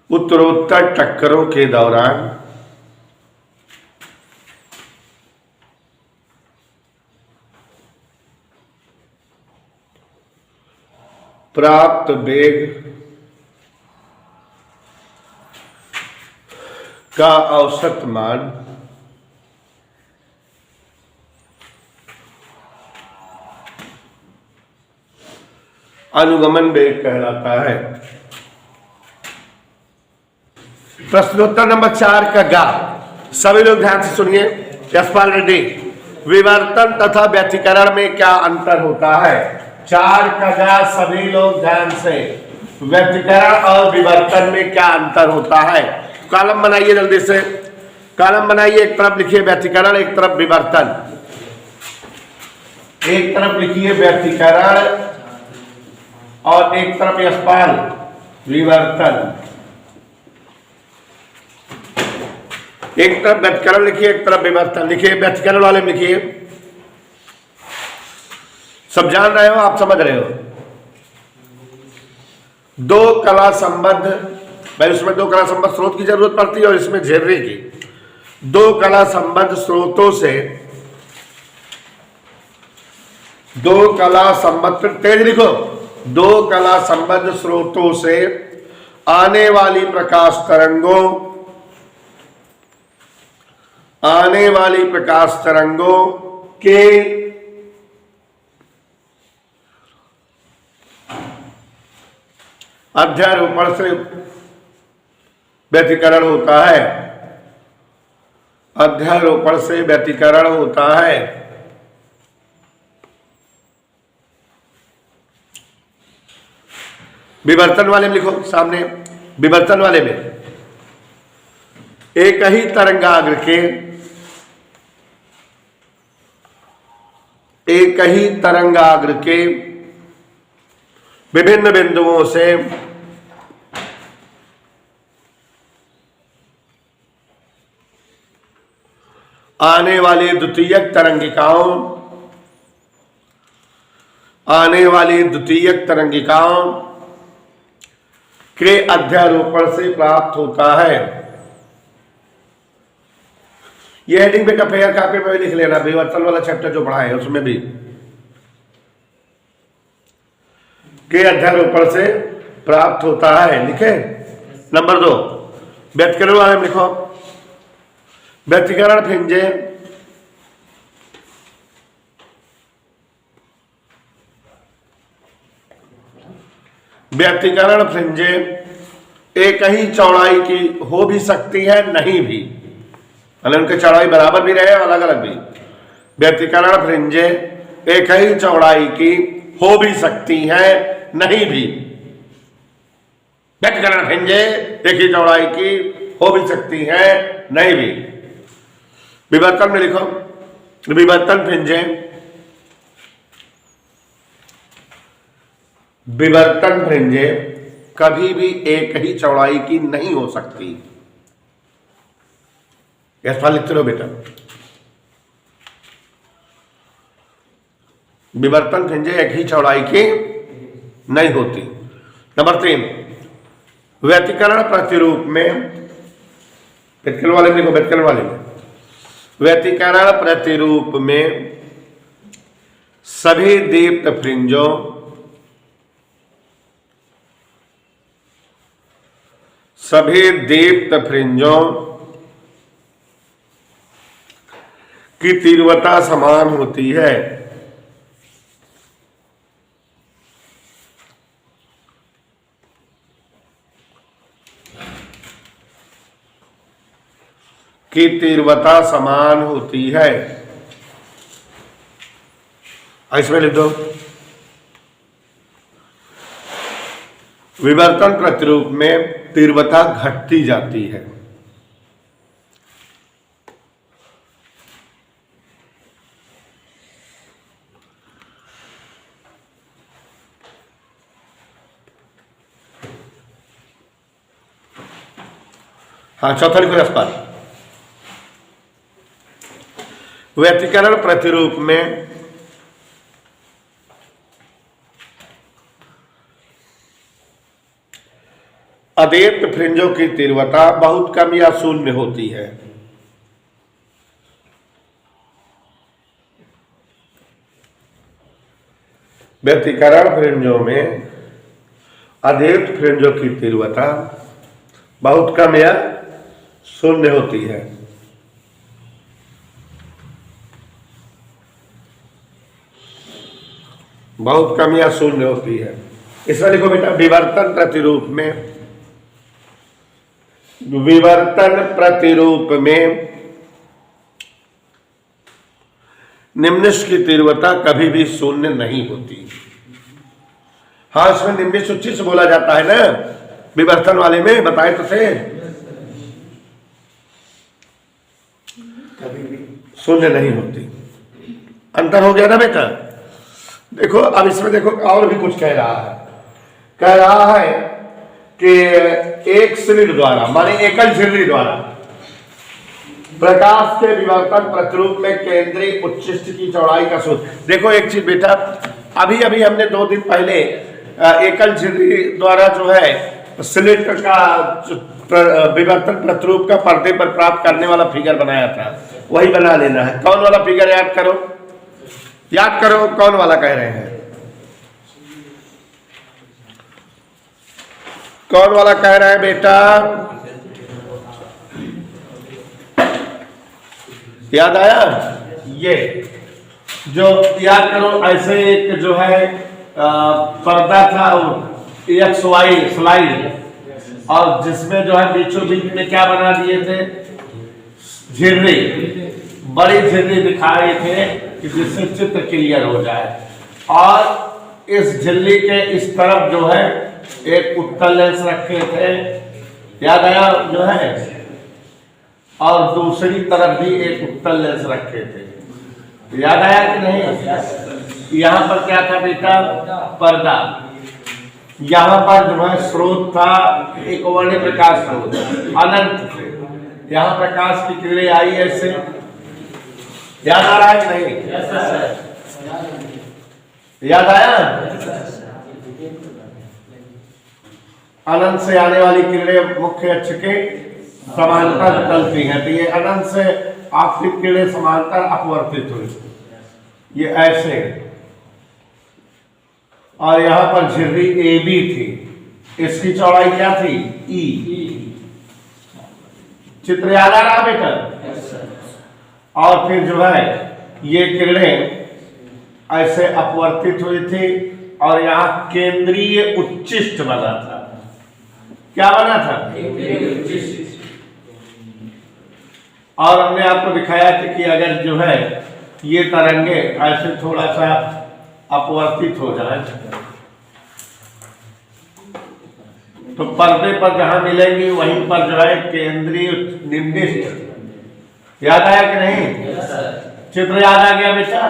उत्तरोत्तर टक्करों के दौरान प्राप्त वेग का औसत मान अनुगमन वेग कहलाता है। प्रश्नोत्तर नंबर 4 का गा, सभी लोग ध्यान से सुनिए। यशपाल रेड्डी, विवर्तन तथा व्यतिकरण में क्या अंतर होता है? 4 का गा, सभी लोग ध्यान से। व्यतिकरण और विवर्तन में क्या अंतर होता है? कॉलम बनाइए जल्दी से, कॉलम बनाइए। एक तरफ लिखिए व्यतिकरण, एक तरफ विवर्तन। एक तरफ लिखिए व्यतिकरण और एक तरफ यशपाल विवर्तन। एक तरफ व्यतिकरण लिखिए, एक तरफ विवर्तन लिखिए। व्यतिकरण वाले में लिखिए। सब जान रहे हो, आप समझ रहे हो। दो कला संबद्ध, भाई उसमें दो कला संबद्ध स्रोत की जरूरत पड़ती है और इसमें झेर्रे की। दो कला संबद्ध स्रोतों से, दो कला संबद्ध, तेज लिखो, दो कला संबद्ध स्रोतों से आने वाली प्रकाश तरंगों, आने वाली प्रकाश तरंगों के अध्यारोपण से व्यतिकरण होता है। अध्यारोपण से व्यतिकरण होता है। विवर्तन वाले में लिखो सामने। विवर्तन वाले में एक ही तरंगाग्र के, एक ही तरंगाग्र के विभिन्न बिंदुओं से आने वाली द्वितीयक तरंगिकाओं, आने वाली द्वितीयक तरंगिकाओं के अध्यारोपण से प्राप्त होता है। ये हेडिंग बेटा फेयर कॉपी में भी लिख लेना। विवर्तन वाला चैप्टर जो पढ़ा है उसमें भी के अध्यारोपण से प्राप्त होता है, लिखे। नंबर 2 व्यतिकरण वाले में लिखो। व्यतिकरण फ्रिंजे व्यतिकरण फ्रिंजे एक ही चौड़ाई की हो भी सकती है, नहीं भी, मतलब उनकी चौड़ाई बराबर भी रहे, अलग अलग भी। व्यतिकरण फ्रिंजे एक ही चौड़ाई की हो भी सकती है, नहीं भी। व्यतिकरण फ्रिंजे एक ही चौड़ाई की हो भी सकती है, नहीं भी। विवर्तन में लिखो। विवर्तन फ्रिंजे, विवर्तन फ्रिंजे कभी भी एक ही चौड़ाई की नहीं हो सकती। ऐसा लिखते रहो बेटा। विवर्तन फ्रिंजे एक ही चौड़ाई की नहीं होती। नंबर 3 व्यतिकरण प्रतिरूप में, व्यतिकरण वाले में लिखो। व्यतिकरण वाले में व्यतिकरण प्रतिरूप में सभी दीप्त फ्रिंजों, सभी दीप्त फ्रिंजों की तीव्रता समान होती है। की तीव्रता समान होती है। इसमें लिख दो, विवर्तन प्रतिरूप में तीव्रता घटती जाती है। हाँ, चौथा लिखो यशपाल। व्यतिकरण प्रतिरूप में अदेप्त फ्रिंजों की तीव्रता बहुत कम या शून्य होती है। व्यतिकरण फ्रिंजों में अदेप्त फ्रिंजों की तीव्रता बहुत कम या शून्य होती है। बहुत कम या शून्य होती है। इसमें लिखो बेटा, विवर्तन प्रतिरूप में, विवर्तन प्रतिरूप में निम्नलिखित की तीव्रता कभी भी शून्य नहीं होती। हाँ, इसमें निम्नलिखित उच्च से बोला जाता है ना, विवर्तन वाले में बताए तो थे, कभी भी शून्य नहीं होती। अंतर हो गया ना बेटा। देखो अब इसमें देखो और भी कुछ कह रहा है कि एक स्लिट द्वारा माने एकल झिल्ली द्वारा प्रकाश के विवर्तन प्रतिरूप में केंद्रीय उच्चिष्ट की चौड़ाई का सूत्र। देखो एक चीज बेटा, अभी अभी हमने 2 दिन पहले एकल झिल्ली द्वारा जो है स्लिट का विवर्तन प्रतिरूप का पर्दे पर प्राप्त करने वाला फिगर बनाया था, वही बना लेना है। कौन वाला फिगर याद करो, याद करो कौन वाला कह रहे हैं, कौन वाला कह रहे हैं बेटा, याद आया? ये जो याद करो, ऐसे एक जो है पर्दा था XY स्लाइड, और जिसमें जो है बीचों बीच में क्या बना दिए थे, झिर्री, बड़ी झिल्ली दिखाए थे कि जिससे चित्र क्लियर हो जाए। और इस झिल्ली के इस तरफ जो है एक उत्तल लेंस रखे थे, याद आया जो है, और दूसरी तरफ भी एक उत्तल लेंस रखे थे, याद आया कि नहीं? यहाँ पर क्या था बेटा, पर्दा, यहाँ पर जो है स्रोत था, एक वर्णीय प्रकाश स्रोत अनंत थे, यहाँ प्रकाश की किरणें आई ऐसे, याद आ रहा है कि नहीं? याद आया? अनंत से आने वाली किरणें मुख्य अक्ष के समांतर चलती हैं, तो ये अनंत से आपतित किरणें समांतर अपवर्तित हुई, ये ऐसे, और यहां पर झिर्री AB थी, इसकी चौड़ाई क्या थी, E। चित्र याद आ रहा बेटा? और फिर जो है ये किरणें ऐसे अपवर्तित हुई थी, और यहां केंद्रीय उच्चिष्ट बना था। क्या बना था? और हमने आपको दिखाया था कि अगर जो है ये तरंगे ऐसे थोड़ा सा अपवर्तित हो जाए तो पर्दे पर जहां मिलेंगी वहीं पर जो है केंद्रीय निम्निष्ठ, याद आया कि नहीं? चित्र याद आ गया बेटा?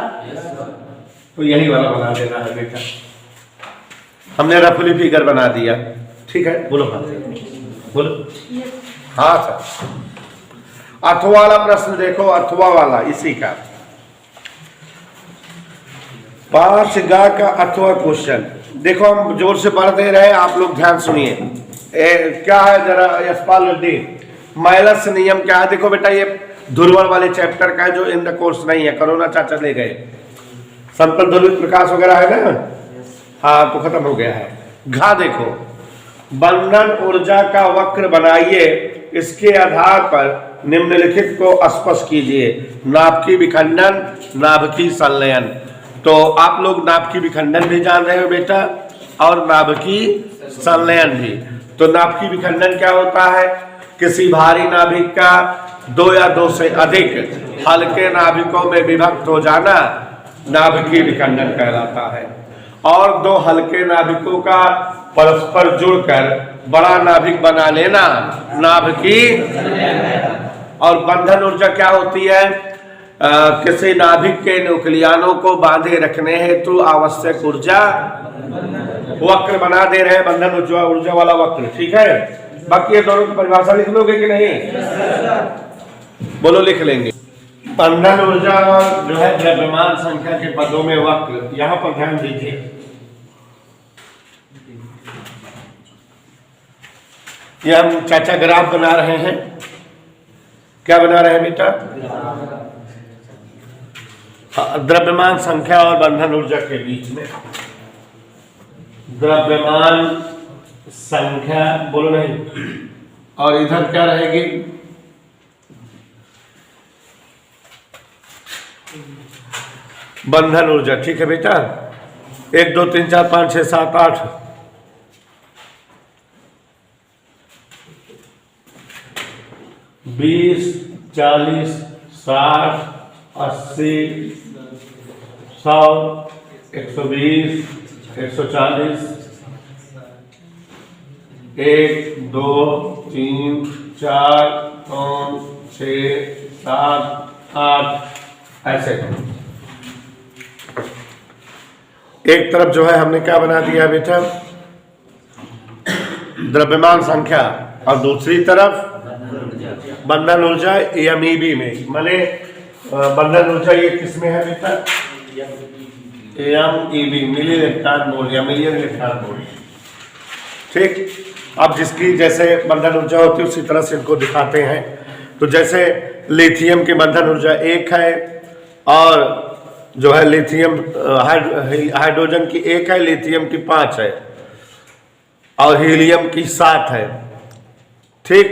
तो यही वाला बना देना है बेटा, हमने रफली फिगर बना दिया, ठीक है? बोलो हाँ, बोलो हाँ सर। अथवा वाला प्रश्न देखो, अथवा वाला इसी का 5गा का अथवा क्वेश्चन देखो, हम जोर से पढ़ दे रहे हैं, आप लोग ध्यान सुनिए। क्या है जरा यशपाल रेड्डी, माइलस नियम क्या है? देखो बेटा, ये ध्रुवण वाले चैप्टर का है जो इन द कोर्स नहीं है, कोरोना चाचा ले गए। समतल ध्रुवित प्रकाश वगैरह है ना, हाँ तो खत्म हो गया है। घा देखो, बंधन ऊर्जा का वक्र बनाइए, इसके आधार पर निम्नलिखित को स्पष्ट कीजिए। नाभिकीय विखंडन, नाभिकीय संलयन। तो आप लोग नाभिकीय विखंडन भी जान रहे हो बेटा, और नाभिकीय संलयन भी। तो नाभिकीय विखंडन क्या होता है किसी भारी नाभिक का 2 या 2 से अधिक हल्के नाभिकों में विभक्त हो जाना नाभिकीय विखंडन कहलाता है। और 2 हल्के नाभिकों का परस्पर जुड़कर बड़ा नाभिक बना लेना नाभिकीय। और बंधन ऊर्जा क्या होती है? किसी नाभिक के न्यूक्लियानों को बांधे रखने हेतु आवश्यक ऊर्जा। वक्र बना दे रहे हैं बंधन ऊर्जा वाला वक्र, ठीक है। बाकी ये दोनों की परिभाषा लिख लोगे कि नहीं? बोलो, लिख लेंगे। बंधन ऊर्जा जो है द्रव्यमान संख्या के पदों में वक्र, यहां पर ध्यान दीजिए। ये हम चाचा ग्राफ बना रहे हैं। क्या बना रहे हैं बेटा? द्रव्यमान संख्या और बंधन ऊर्जा के बीच में द्रव्यमान संख्या, बोलो नहीं, और इधर क्या रहेगी? बंधन ऊर्जा, ठीक है बेटा। 1 2 3 4 5 6 7 8 20 40 60 80 100 120 140 1 2 3 4 5 6 7 8 ऐसे। एक तरफ जो है हमने क्या बना दिया बेटा? द्रव्यमान संख्या, और दूसरी तरफ बंधन ऊर्जा एमईबी में। माने बंधन ऊर्जा ये किस में है बेटा? एमईबी, मिली इलेक्ट्रॉन वोल्ट या मिलियन इलेक्ट्रॉन वोल्ट, ठीक। अब जिसकी जैसे बंधन ऊर्जा होती है उसी तरह से इनको दिखाते हैं। तो जैसे लिथियम की बंधन ऊर्जा 1 है, और जो है लिथियम हाइड्रोजन की 1 है, लिथियम की 5 है, और हीलियम की 7 है, ठीक।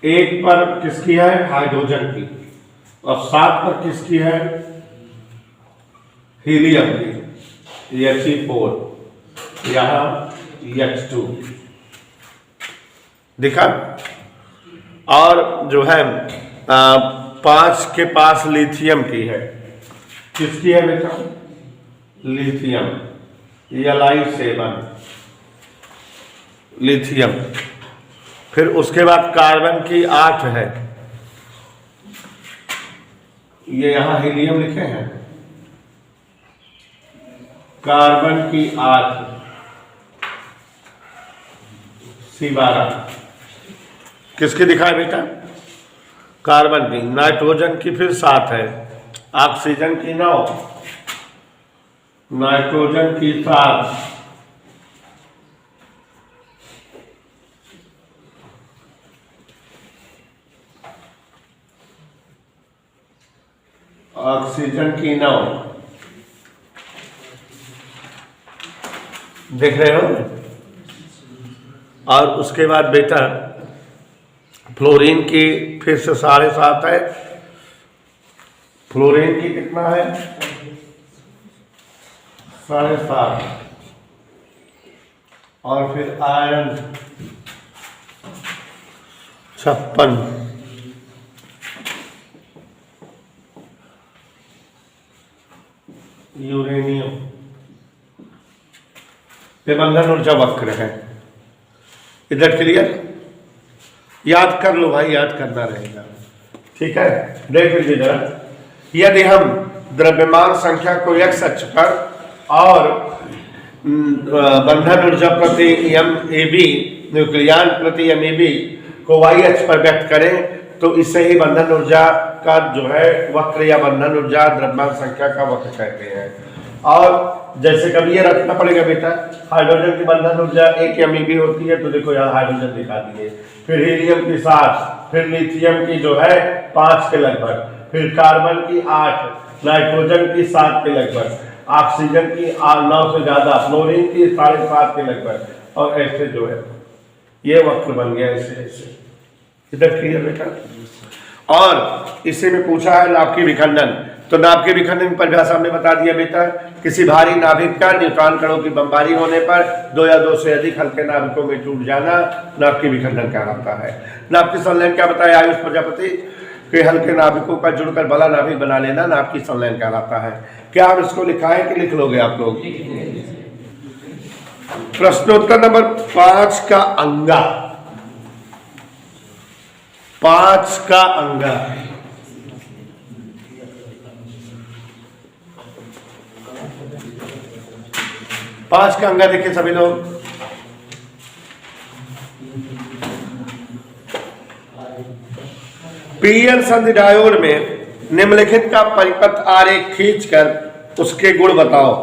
1 पर किसकी है? हाइड्रोजन की, और 7 पर किसकी है? हीलियम की, He4, यहां H2 दिखा। और जो है 5 के पास लिथियम की है। किसकी है बेटा? Lithium, Li7 lithium. फिर उसके बाद कार्बन की 8 है, ये यहां हीलियम लिखे हैं। कार्बन की 8 C12 किसकी दिखाए बेटा? कार्बन की। नाइट्रोजन की फिर 7 है, ऑक्सीजन की 9, नाइट्रोजन की 7, ऑक्सीजन की 9, देख रहे हो। और उसके बाद बेटा फ्लोरीन की फिर से 7.5 है। फ्लोरीन की कितना है? 7.5। और फिर आयरन 56, यूरेनियम। ये बंधन ऊर्जा वक्र है। इधर क्लियर? याद कर लो भाई, याद करना रहेगा, ठीक है। देख लीजिए जरा, यदि हम द्रव्यमान संख्या को x अक्ष पर और बंधन ऊर्जा प्रति MeV, न्यूक्लियान प्रति MeV को y अक्ष पर व्यक्त करें तो इसे ही बंधन ऊर्जा का जो है वक्र या बंधन ऊर्जा द्रव्यमान संख्या का वक्र कहते हैं। और जैसे कभी ये रखना पड़ेगा बेटा, हाइड्रोजन की बंधन ऊर्जा 1 MeV होती है, तो देखो यहाँ हाइड्रोजन दिखा दिए। फिर हीलियम की 7, फिर लिथियम की जो है 5 के लगभग, फिर कार्बन की 8, नाइट्रोजन की 7 के लगभग, ऑक्सीजन की 9 से ज्यादा, फ्लोरीन की 7.5 के लगभग, और ऐसे जो है ये वक्र बन गया ऐसे। इधर क्लियर बेटा? और इसी में पूछा है नाभिकीय विखंडन। तो नाभ के विखंडन की परिभाषा हमने बता दिया बेटा, किसी भारी नाभिक का न्यूट्रॉन कणों की बमबारी होने पर 2 या 2 से अधिक हल्के नाभिकों में टूट जाना नाभ के विखंडन कहलाता है। नाभ की संलयन क्या बताया आयुष प्रजापति के हल्के नाभिकों का जुड़कर बड़ा नाभिक बना लेना नाभ की संलयन कहलाता है। क्या आप इसको लिखा है कि लिख लोगे आप लोग? प्रश्नोत्तर नंबर 5 का अंगा, 5 का अंगा। पांच का अंगा देखिए सभी लोग। पीएन संधि डायोड में निम्नलिखित का परिपथ आरेख खींचकर उसके गुण बताओ।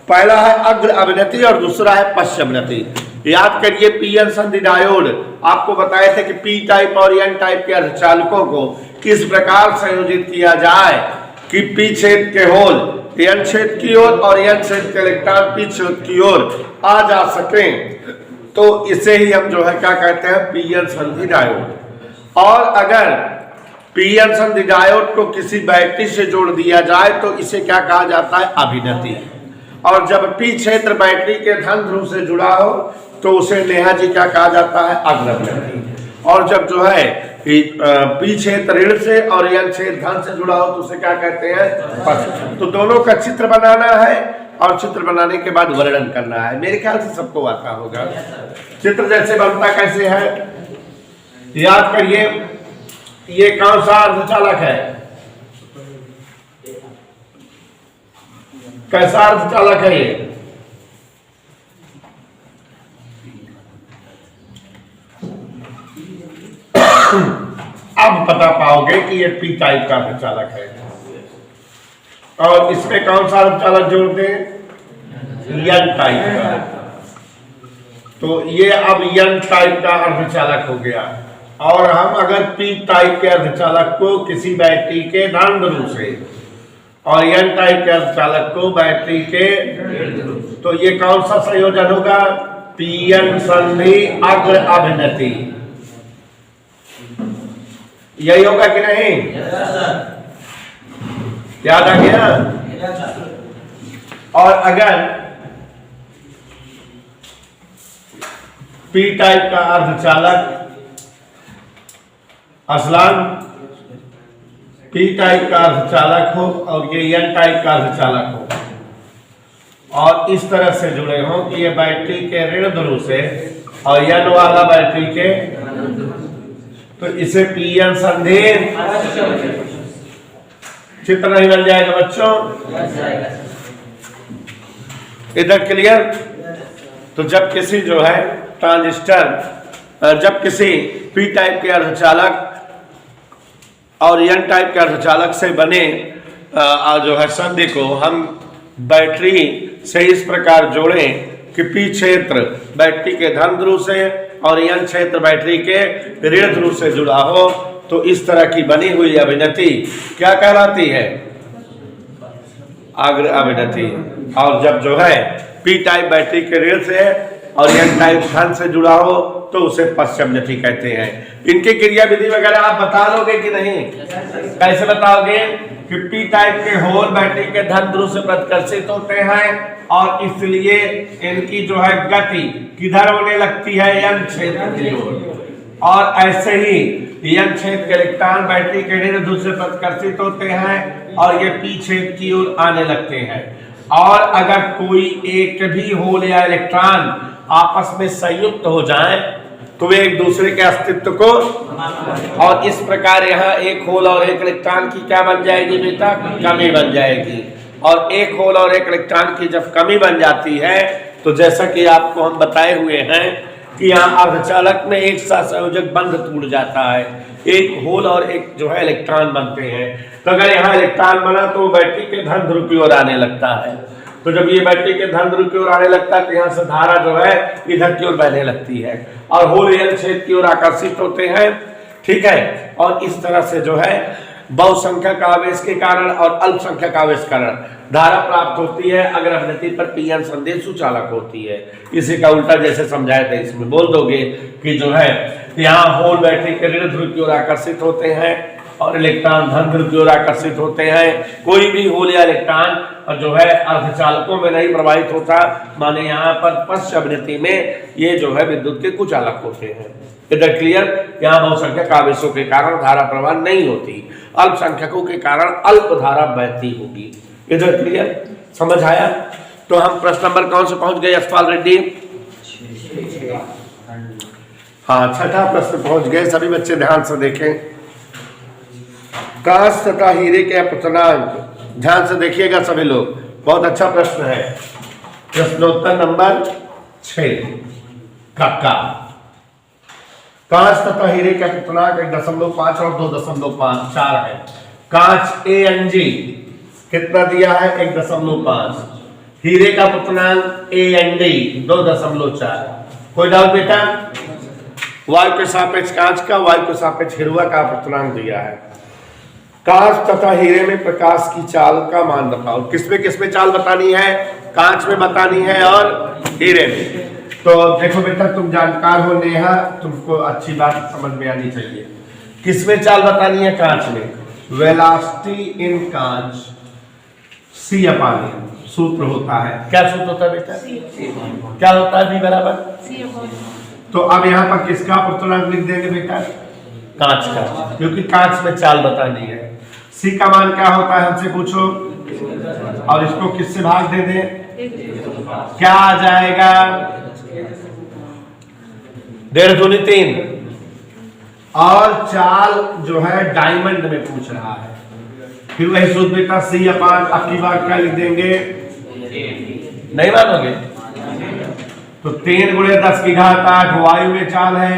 पहला है अग्र अभिनति और दूसरा है पश्च अभिनति। याद करिए पीएन संधि डायोड आपको बताए थे कि पी टाइप और एन टाइप के अर्धचालकों को किस प्रकार संयोजित किया जाए कि पी छेद के होल एन छेद की ओर और एन छेद के इलेक्ट्रॉन पी छेद की ओर आ जा सके। तो इसे ही हम जो है क्या कहते हैं, पीएन संधि डायोड। और अगर पीएन संधि डायोड को किसी बैटरी से जोड़ दिया जाए तो इसे क्या कहा जाता है, अभिनति। और जब पी क्षेत्र बैटरी के धन ध्रुव से जुड़ा हो तो उसे नेहा जी क्या कहा जाता है, अग्रभिनति। और जब जो है पी क्षेत्र ऋण से और एन क्षेत्र धन से जुड़ा हो तो उसे क्या कहते हैं, पश्च। तो दोनों का चित्र बनाना है और चित्र बनाने के बाद वर्णन करना है। मेरे ख्याल से सबको आता होगा। चित्र जैसे बनता कैसे है, याद करिए। ये कौन सा अर्धचालक है, कैसा अर्धचालक है ये? अब बता पाओगे कि ये पी टाइप का अर्धचालक है। और इसमें कौन सा अर्धचालक जोड़ते हैं, एन टाइप का। तो ये अब एन टाइप का अर्धचालक हो गया। और हम अगर पी टाइप के अर्धचालक को किसी बैटरी के धन ध्रुव से और एन टाइप के अर्धचालक को बैटरी के, तो ये कौन सा संयोजन होगा, पीएन संधि अग्र अभिनति। यही होगा कि नहीं, याद आ गया। और अगर पी टाइप का अर्धचालक असलान पी टाइप का अर्धचालक हो और ये एन टाइप का अर्धचालक हो और इस तरह से जुड़े हो कि ये बैटरी के ऋण ध्रुव से और एन वाला बैटरी के, तो इसे पीएन संधि चित्र नहीं बन जाएगा बच्चों, इधर क्लियर। तो जब किसी जो है ट्रांजिस्टर, जब किसी पी टाइप के अर्धचालक और एन टाइप के अर्धचालक से बने जो है संधि को हम बैटरी से इस प्रकार जोड़ें कि पी क्षेत्र बैटरी के धन ध्रुव से और एन क्षेत्र बैटरी के ऋण ध्रुव से जुड़ा हो, तो इस तरह की बनी हुई अभिनति क्या कहलाती है, अग्र अभिनति। और जब जो है पी टाइप बैटरी के ऋण से और एन टाइप धन से जुड़ा हो तो उसे पश्च अभिनति कहते हैं। इनकी क्रिया विधि वगैरह आप बता लोगे कि नहीं, कैसे बताओगे कि पी टाइप के होल बैटरी के धन ध्रुव से प्रतिकर्षित होते हैं और इसलिए इनकी जो है गति किधर होने लगती है, एन क्षेत्र की ओर। और ऐसे ही एन क्षेत्र के इलेक्ट्रॉन बैटरी के ऋण ध्रुव से प्रतिकर्षित होते हैं और ये पी क्षेत्र की ओर आने लगते हैं। और अगर कोई एक भी होल या इलेक्ट्रॉन आपस में संयुक्त हो जाए तो वे एक दूसरे के अस्तित्व को, और इस प्रकार यहाँ एक होल और एक इलेक्ट्रॉन की क्या बन जाएगी बेटा, कमी बन जाएगी। और एक होल और एक इलेक्ट्रॉन की जब कमी बन जाती है तो जैसा कि आपको हम बताए हुए हैं कि यहाँ अर्धचालक में एक साथ संयोजक बंध टूट जाता है, एक होल और एक जो है इलेक्ट्रॉन बनते हैं। तो अगर यहाँ इलेक्ट्रॉन बना तो बैटरी के धन ध्रुव की ओर आने लगता है। तो जब ये बैटरी के धन ध्रुव की ओर आने लगता है तो यहाँ से धारा जो है इधर की ओर बहने लगती है और होल एन क्षेत्र की ओर आकर्षित होते हैं, ठीक है। और इस तरह से जो है बहुसंख्यक आवेश के कारण और अल्पसंख्यक आवेश के कारण धारा प्राप्त होती है। अगर अभिनति पर पीएन संधि सुचालक होती है। इसी का उल्टा जैसे समझाया था इसमें बोल दोगे कि जो है यहाँ होल बैटरी के ऋण ध्रुव की ओर आकर्षित होते हैं और इलेक्ट्रॉन धन ध्रुव की ओर आकर्षित होते हैं। कोई भी होल या इलेक्ट्रॉन जो है अर्धचालकों में नहीं प्रवाहित होता, माने यहाँ पर पश्च अवनति में ये जो है विद्युत के कुछ अलग होते हैं। इधर क्लियर? यहाँ बहुसंख्यक आवेशों के कारण धारा प्रवाह नहीं होती, अल्पसंख्यकों के कारण अल्प धारा बहती होगी। इधर क्लियर? समझ आया? तो हम प्रश्न नंबर कौन से पहुंच गए यशपाल रेड्डी? हाँ, छठा प्रश्न पहुंच गए। सभी बच्चे ध्यान से देखें। कांच तथा हीरे के अपतनांक, ध्यान से देखिएगा सभी लोग, बहुत अच्छा प्रश्न है। प्रश्नोत्तर नंबर 6 का कांच तथा हीरे के अपतनांक 1.5 और 2.54 है। कांच ANG कितना दिया है? 1.5। हीरे का अपतनांक AND 2.4। कोई डाउट बेटा? वायु के सापेक्ष कांच का, वायु के सापेक्ष हिरुआ का अपतनांक दिया है। कांच तथा हीरे में प्रकाश की चाल का मान बताओ। किसमें चाल बतानी है? कांच में बतानी है और हीरे में। तो देखो बेटा, तुम जानकार हो नेहा, तुमको अच्छी बात समझ में आनी चाहिए। किसमें चाल बतानी है? कांच में। वेलोसिटी इन कांच C/N सूत्र होता है। क्या सूत्र होता है बेटा? क्या होता है? V बराबर। तो अब यहाँ पर किसका अपतनांक लिख देंगे बेटा? कांच का, क्योंकि कांच में चाल बतानी है। C का मान क्या होता है हमसे पूछो, और इसको किससे भाग दे दें? क्या आ जाएगा? 1.5 दूनी 3। और चाल जो है डायमंड में पूछ रहा है। फिर वही सूत्र बेटा C/, अब की बार क्या लिख देंगे? नहीं मानोगे? तो 3 × 10⁻8 वायु में चाल है,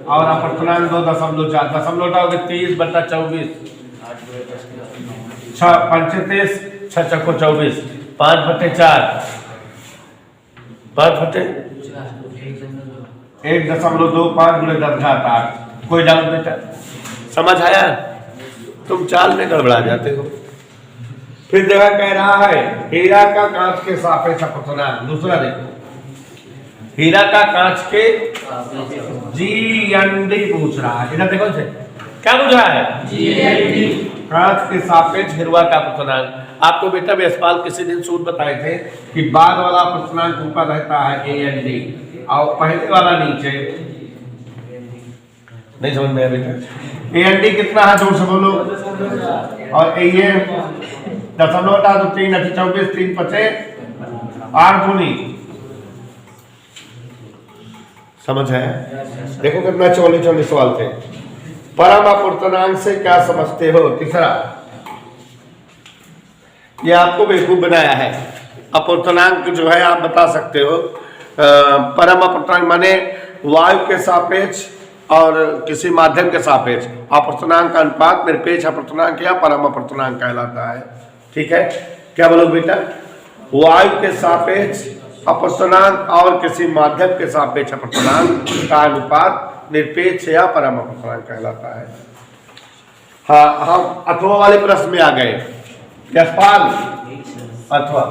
और अपतनांक 2.4। दशमलव उठाओगे 30/24, 6 35, 6 चौको 24, 5/4, 1.25 × 10⁻8। कोई डाउट बेटा? समझ आया? तुम चाल में गड़बड़ा जाते हो। फिर देखा कह रहा है हीरा का कांच के सापेक्ष अपतनांक। दूसरा देखो, हीरा का कांच के GND पूछ रहा है। इधर देखो इसे, क्या पूछ रहा है? GND, कांच के सापेक्ष हिरुआ का अपतनांक। आपको बेटा यशपाल किसी दिन सूत्र बताए थे कि बाद वाला अपतनांक ऊपर रहता है AND और पहले वाला नीचे। नहीं समझ में आया बेटा? AND कितना है? जोर से बोलो। और ये 0.3 24 3 5 8 दूनी। समझ है? देखो कितना 44 सवाल थे। परम अपवर्तनांक से क्या समझते हो? तीसरा, ये आपको बेवकूफ बनाया है। अपवर्तनांक जो है आप बता सकते हो। परम अपवर्तनांक माने वायु के सापेक्ष और किसी माध्यम के सापेक्ष अपवर्तनांक का अनुपात निरपेक्ष अपवर्तनांक या परम अपवर्तनांक कहलाता है। ठीक है? क्या बोलो बेटा? वायु के सापेक्ष अपवर्तनांक और किसी माध्यम के सापेक्ष अपवर्तनांक का अनुपात निरपेक्ष या परम अपवर्तनांक कहलाता है। हाँ, हम अथवा वाले प्रश्न में आ गए। यशपाल, अथवा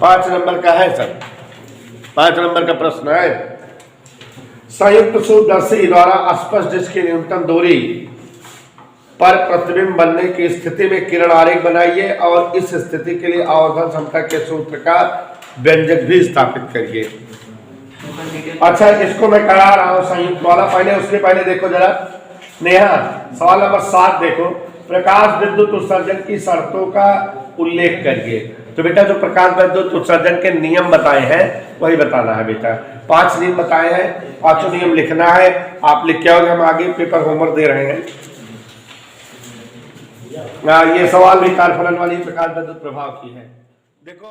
5 नंबर का है सर। 5 नंबर का प्रश्न है, संयुक्त सूत्रदर्शी द्वारा स्पष्ट डिस्क की न्यूनतम दूरी पर प्रतिबिंब बनने की स्थिति में किरण आरेख बनाइए और इस स्थिति के लिए आवर्धन क्षमता के सूत्र का व्यंजक भी स्थापित करिए। अच्छा, इसको मैं करा रहा हूं संयुक्त वाला। पहले उसके पहले देखो जरा नेहा, सवाल नंबर 7 देखो, प्रकाश विद्युत उत्सर्जन की शर्तों का उल्लेख करिए। तो बेटा जो प्रकाश विद्युत उत्सर्जन के नियम बताए हैं वही बताना है बेटा। 5 नियम बताए हैं, 5 नियम लिखना है। आप लिख के आओगे, हम आगे पेपर होमवर्क दे रहे हैं। ये सवाल भी कारफलन वाली प्रकाश विद्युत प्रभाव की है। देखो